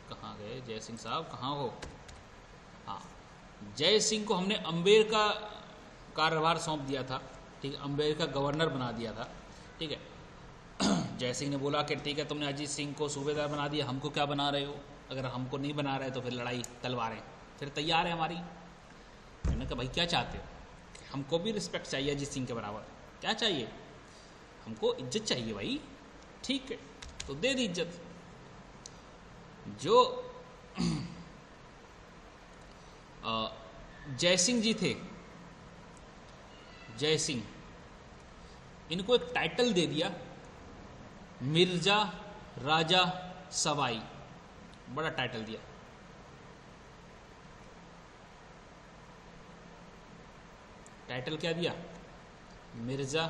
कहाँ गए जयसिंह साहब, कहाँ हो, हाँ, जयसिंह को हमने अम्बेर का कार्यभार सौंप दिया था, ठीक है, अम्बेर का गवर्नर बना दिया था, ठीक है। जयसिंह ने बोला कि ठीक है तुमने अजीत सिंह को सूबेदार बना दिया, हमको क्या बना रहे हो, अगर हमको नहीं बना रहे तो फिर लड़ाई तलवारें फिर तैयार है हमारी। मैंने कहा भाई क्या चाहते हो, हमको भी रिस्पेक्ट चाहिए अजीत सिंह के बराबर, क्या चाहिए, हमको इज्जत चाहिए भाई, ठीक है, तो दे दी इज्जत। जो जयसिंह जी थे, जयसिंह, इनको एक टाइटल दे दिया, मिर्जा राजा सवाई, बड़ा टाइटल दिया। टाइटल क्या दिया, मिर्जा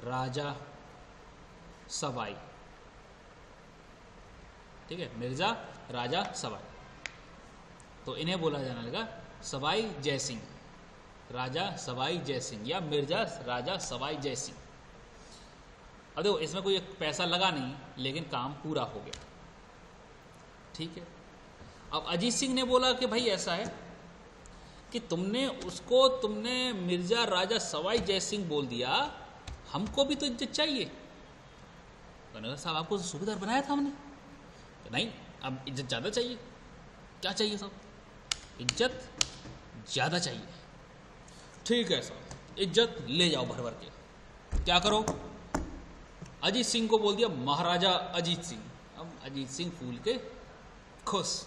राजा सवाई, ठीक है, मिर्जा राजा सवाई। तो इन्हें बोला जाने लगा सवाई जय सिंह, राजा सवाई जय सिंह या मिर्जा राजा सवाई जय सिंह। अब देखो इसमें कोई पैसा लगा नहीं, लेकिन काम पूरा हो गया, ठीक है। अब अजीत सिंह ने बोला कि भाई ऐसा है कि तुमने मिर्जा राजा सवाई जय सिंह बोल दिया, हमको भी तो इज्जत चाहिए। तो साहब आपको सूबेदार बनाया था हमने, तो नहीं, अब इज्जत ज़्यादा चाहिए। क्या चाहिए साहब, इज्जत ज़्यादा चाहिए, ठीक है साहब, इज्जत ले जाओ भर भर के। क्या करो, अजीत सिंह को बोल दिया महाराजा अजीत सिंह। अब अजीत सिंह फूल के खुश,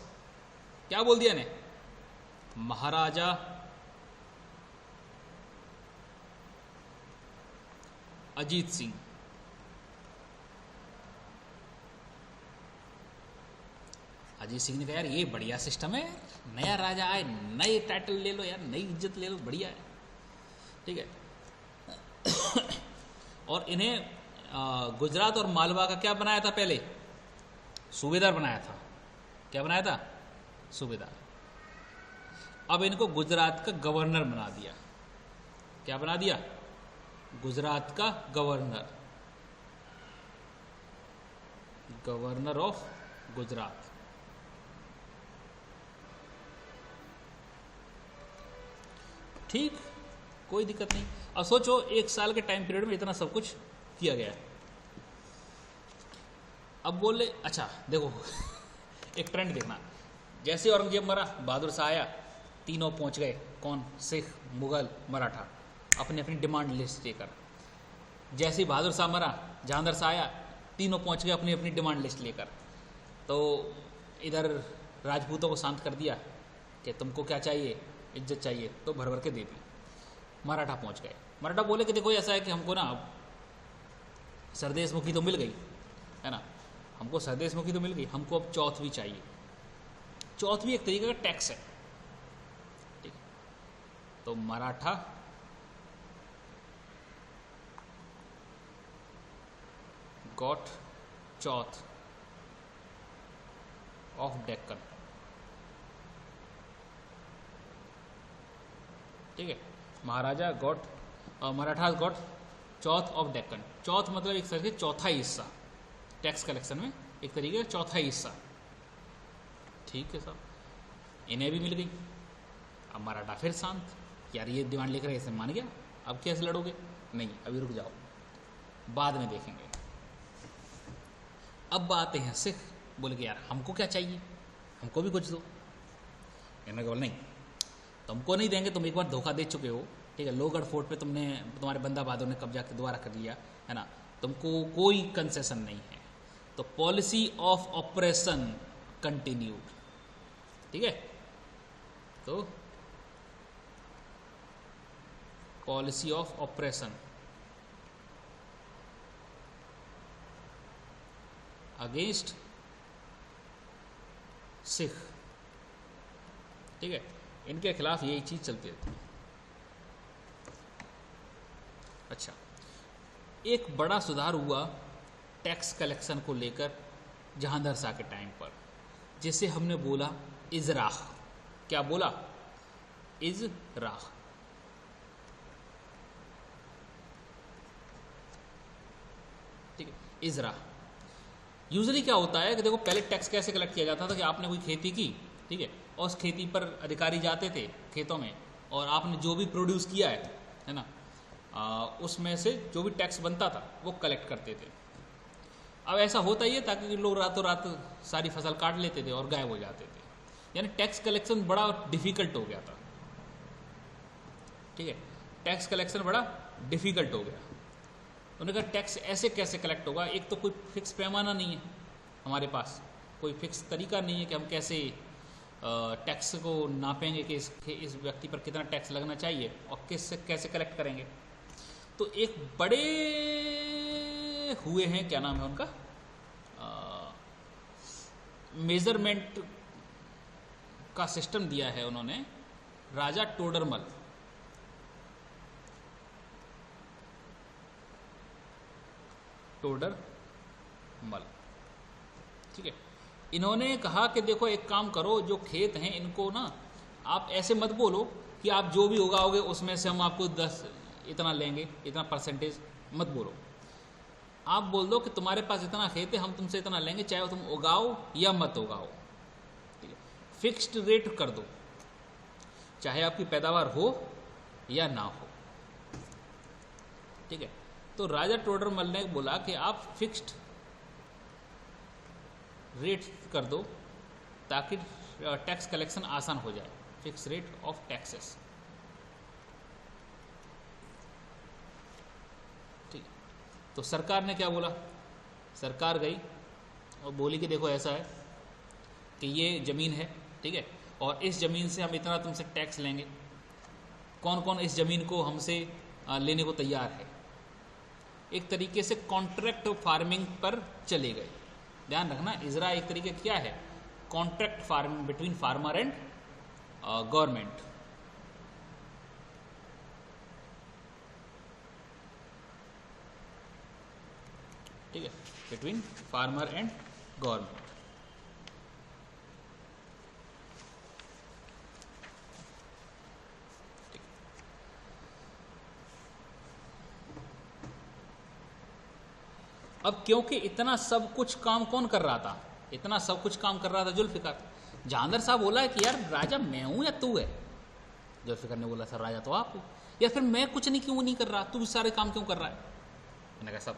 क्या बोल दिया ने, महाराजा अजीत सिंह। अजीत सिंह ने कहा यार ये बढ़िया सिस्टम है, नया राजा आए नए टाइटल ले लो यार, नई इज्जत ले लो, बढ़िया है, ठीक है। और इन्हें गुजरात और मालवा का क्या बनाया था, पहले सूबेदार बनाया था। क्या बनाया था, सूबेदार। अब इनको गुजरात का गवर्नर बना दिया। क्या बना दिया, गुजरात का गवर्नर, गवर्नर ऑफ गुजरात। ठीक, कोई दिक्कत नहीं। अब सोचो 1 साल के टाइम पीरियड में इतना सब कुछ किया गया है। अब बोले अच्छा देखो एक ट्रेंड देखना, जैसे औरंगजेब मरा, बहादुर शाह आया, तीनों पहुंच गए, कौन, सिख, मुगल, मराठा, अपनी अपनी डिमांड लिस्ट लेकर। जैसे ही बहादुर शाह मरा, जहांगीर शाह आया, तीनों पहुंच गए अपनी अपनी डिमांड लिस्ट लेकर। तो इधर राजपूतों को शांत कर दिया कि तुमको क्या चाहिए, इज्जत चाहिए, तो भर भर के दे दी। मराठा पहुंच गए, मराठा बोले कि देखो ऐसा है कि हमको ना सरदेशमुखी तो मिल गई, है ना, हमको सरदेशमुखी तो मिल गई, हमको अब चौथ भी चाहिए। चौथ भी एक तरीके का टैक्स है, ठीक है। तो मराठा गॉट चौथ ऑफ डेक्कन, ठीक है। Maharaja got Maratha got chauth of Deccan. Chauth मतलब एक तरह से चौथा हिस्सा, टैक्स कलेक्शन में एक तरीके का चौथा हिस्सा, ठीक है साहब। इन्हें भी मिल गई। अब मराठा फिर शांत, यार ये डिमांड लेकर ऐसे मान गया, अब कैसे लड़ोगे? नहीं, अभी रुक जाओ, बाद में देखेंगे। अब आते हैं सिख, बोले कि यार हमको क्या चाहिए, हमको भी कुछ दो। इन्होंने बोला नहीं, तुमको नहीं देंगे, तुम एक बार धोखा दे चुके हो, ठीक है। लोहगढ़ फोर्ट पे तुम्हारे बंदा बहादुर ने कब्जा के दोबारा कर लिया, है ना, तुमको कोई कंसेशन नहीं है। तो पॉलिसी ऑफ ऑपरेशन कंटिन्यूड, ठीक है। तो policy of operation against Sikh, ठीक है, इनके खिलाफ यही चीज चलती रहती है। अच्छा, एक बड़ा सुधार हुआ टैक्स कलेक्शन को लेकर जहांगीर शाह के टाइम पर, जिसे हमने बोला इजराह। क्या बोला? इजराह। ठीक है, इजराह। यूजुअली क्या होता है कि देखो, पहले टैक्स कैसे कलेक्ट किया जाता था कि आपने कोई खेती की, ठीक है, और उस खेती पर अधिकारी जाते थे खेतों में, और आपने जो भी प्रोड्यूस किया है ना, उसमें से जो भी टैक्स बनता था वो कलेक्ट करते थे। अब ऐसा होता ही है ताकि लोग रातों रात सारी फसल काट लेते थे और गायब हो जाते थे, यानी टैक्स कलेक्शन बड़ा डिफिकल्ट हो गया था, ठीक है। टैक्स कलेक्शन बड़ा डिफिकल्ट हो गया। उन्होंने कहा टैक्स ऐसे कैसे कलेक्ट होगा, एक तो कोई फिक्स पैमाना नहीं है हमारे पास, कोई फिक्स तरीका नहीं है कि हम कैसे टैक्स को नापेंगे कि इस व्यक्ति पर कितना टैक्स लगना चाहिए और कैसे कलेक्ट करेंगे। तो एक बड़े हुए हैं, क्या नाम है उनका, मेजरमेंट का सिस्टम दिया है उन्होंने, राजा टोडरमल। टोडरमल, ठीक है। इन्होंने कहा कि देखो एक काम करो, जो खेत हैं इनको ना आप ऐसे मत बोलो कि आप जो भी उगाओगे उसमें से हम आपको 10 इतना लेंगे, इतना परसेंटेज मत बोलो। आप बोल दो कि तुम्हारे पास इतना खेत है, हम तुमसे इतना लेंगे, चाहे तुम उगाओ या मत उगाओ, ठीक है। फिक्स्ड रेट कर दो, चाहे आपकी पैदावार हो या ना हो, ठीक है। तो राजा टोडरमल ने बोला कि आप फिक्स्ड रेट कर दो ताकि टैक्स कलेक्शन आसान हो जाए, फिक्स रेट ऑफ टैक्सेस, ठीक। तो सरकार ने क्या बोला, सरकार गई और बोली कि देखो ऐसा है कि ये ज़मीन है, ठीक है, और इस ज़मीन से हम इतना तुमसे टैक्स लेंगे, कौन कौन इस ज़मीन को हमसे लेने को तैयार है। एक तरीके से कॉन्ट्रैक्ट फार्मिंग पर चले गए। ध्यान रखना, इजरा एक तरीके क्या है, contract farming between farmer and government, ठीक है, बिटवीन फार्मर एंड गवर्नमेंट। अब क्योंकि इतना सब कुछ काम कौन कर रहा था, इतना सब कुछ काम कर रहा था जुल्फिकार। जहांगीर साहब बोला है कि यार राजा मैं हूं या तू है। जुल्फिकार ने बोला सर राजा तो आप हो, या फिर मैं कुछ नहीं क्यों नहीं कर रहा, तू भी सारे काम क्यों कर रहा है। मैंने कहा सब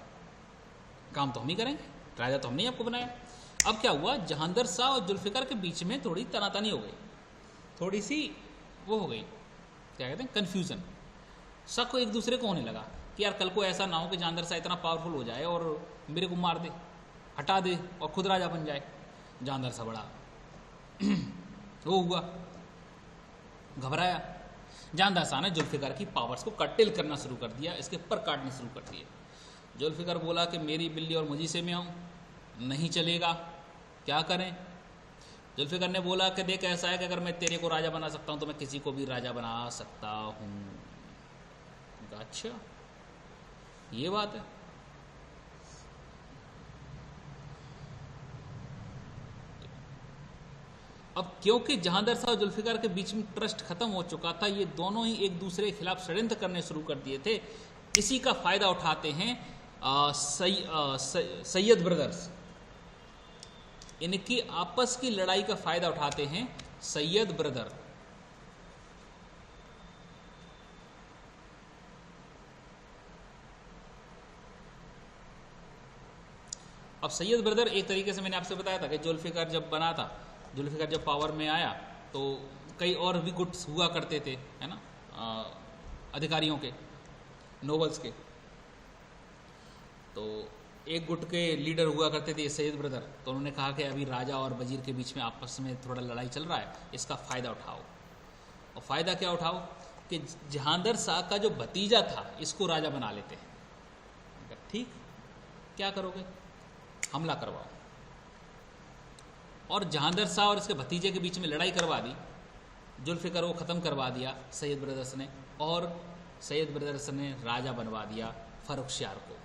काम तो हम ही करेंगे, राजा तो हमने आपको बनाया। अब क्या हुआ, जहांगीर साहब और जुल्फिकार के बीच में थोड़ी तनातनी हो गई, थोड़ी सी वो हो गई, क्या कहते हैं, कन्फ्यूजन। शक एक दूसरे को होने लगा कि यार कल को ऐसा ना हो कि जहांगीर साहब इतना पावरफुल हो जाए और मेरे को मार दे, हटा दे और खुद राजा बन जाए। जहांगीर साहब बड़ा वो हुआ, घबराया। जहांगीर साहब ने जुल्फिकार की पावर्स को कर्टेल करना शुरू कर दिया, इसके पर काटने शुरू कर दिए। जुल्फ़िकार बोला कि मेरी बिल्ली और मुझी से मैं हूँ, नहीं चलेगा, क्या करें? जुल्फ़िकार ने बोला कि देख ऐसा है कि अगर मैं तेरे को राजा बना सकता हूँ तो मैं किसी को भी राजा बना सकता हूँ। अच्छा ये बात है। अब क्योंकि जहांदर शाह और जुल्फ़िकार के बीच में ट्रस्ट खत्म हो चुका था, ये दोनों ही एक दूसरे के खिलाफ षड्यंत्र करने शुरू कर दिए थे। इसी का फायदा उठाते हैं सैयद ब्रदर्स। इनकी आपस की लड़ाई का फायदा उठाते हैं सैयद ब्रदर। अब सैयद ब्रदर एक तरीके से मैंने आपसे बताया था कि जुल्फ़िकार जब बना था, जुल्फ़िकार जब पावर में आया तो कई और भी गुट्स हुआ करते थे, है ना, अधिकारियों के, नोबल्स के। तो एक गुट के लीडर हुआ करते थे सैयद ब्रदर। तो उन्होंने कहा कि अभी राजा और वजीर के बीच में आपस में थोड़ा लड़ाई चल रहा है, इसका फ़ायदा उठाओ। और फ़ायदा क्या उठाओ कि जहांदर शाह का जो भतीजा था इसको राजा बना लेते हैं। ठीक, क्या करोगे? हमला करवाओ। और जहांदर शाह और इसके भतीजे के बीच में लड़ाई करवा दी। जुल्फ़िकार को ख़त्म करवा दिया सैयद ब्रदर्स ने, और सैयद ब्रदर्स ने राजा बनवा दिया फ़र्रुखशियार को।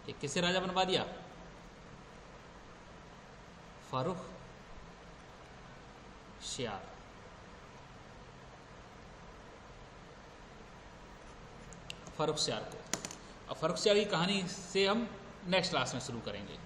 ये किसे राजा बनवा दिया? फ़र्रुखशियार। फ़र्रुखशियार को। अब फ़र्रुखशियार की कहानी से हम नेक्स्ट क्लास में शुरू करेंगे।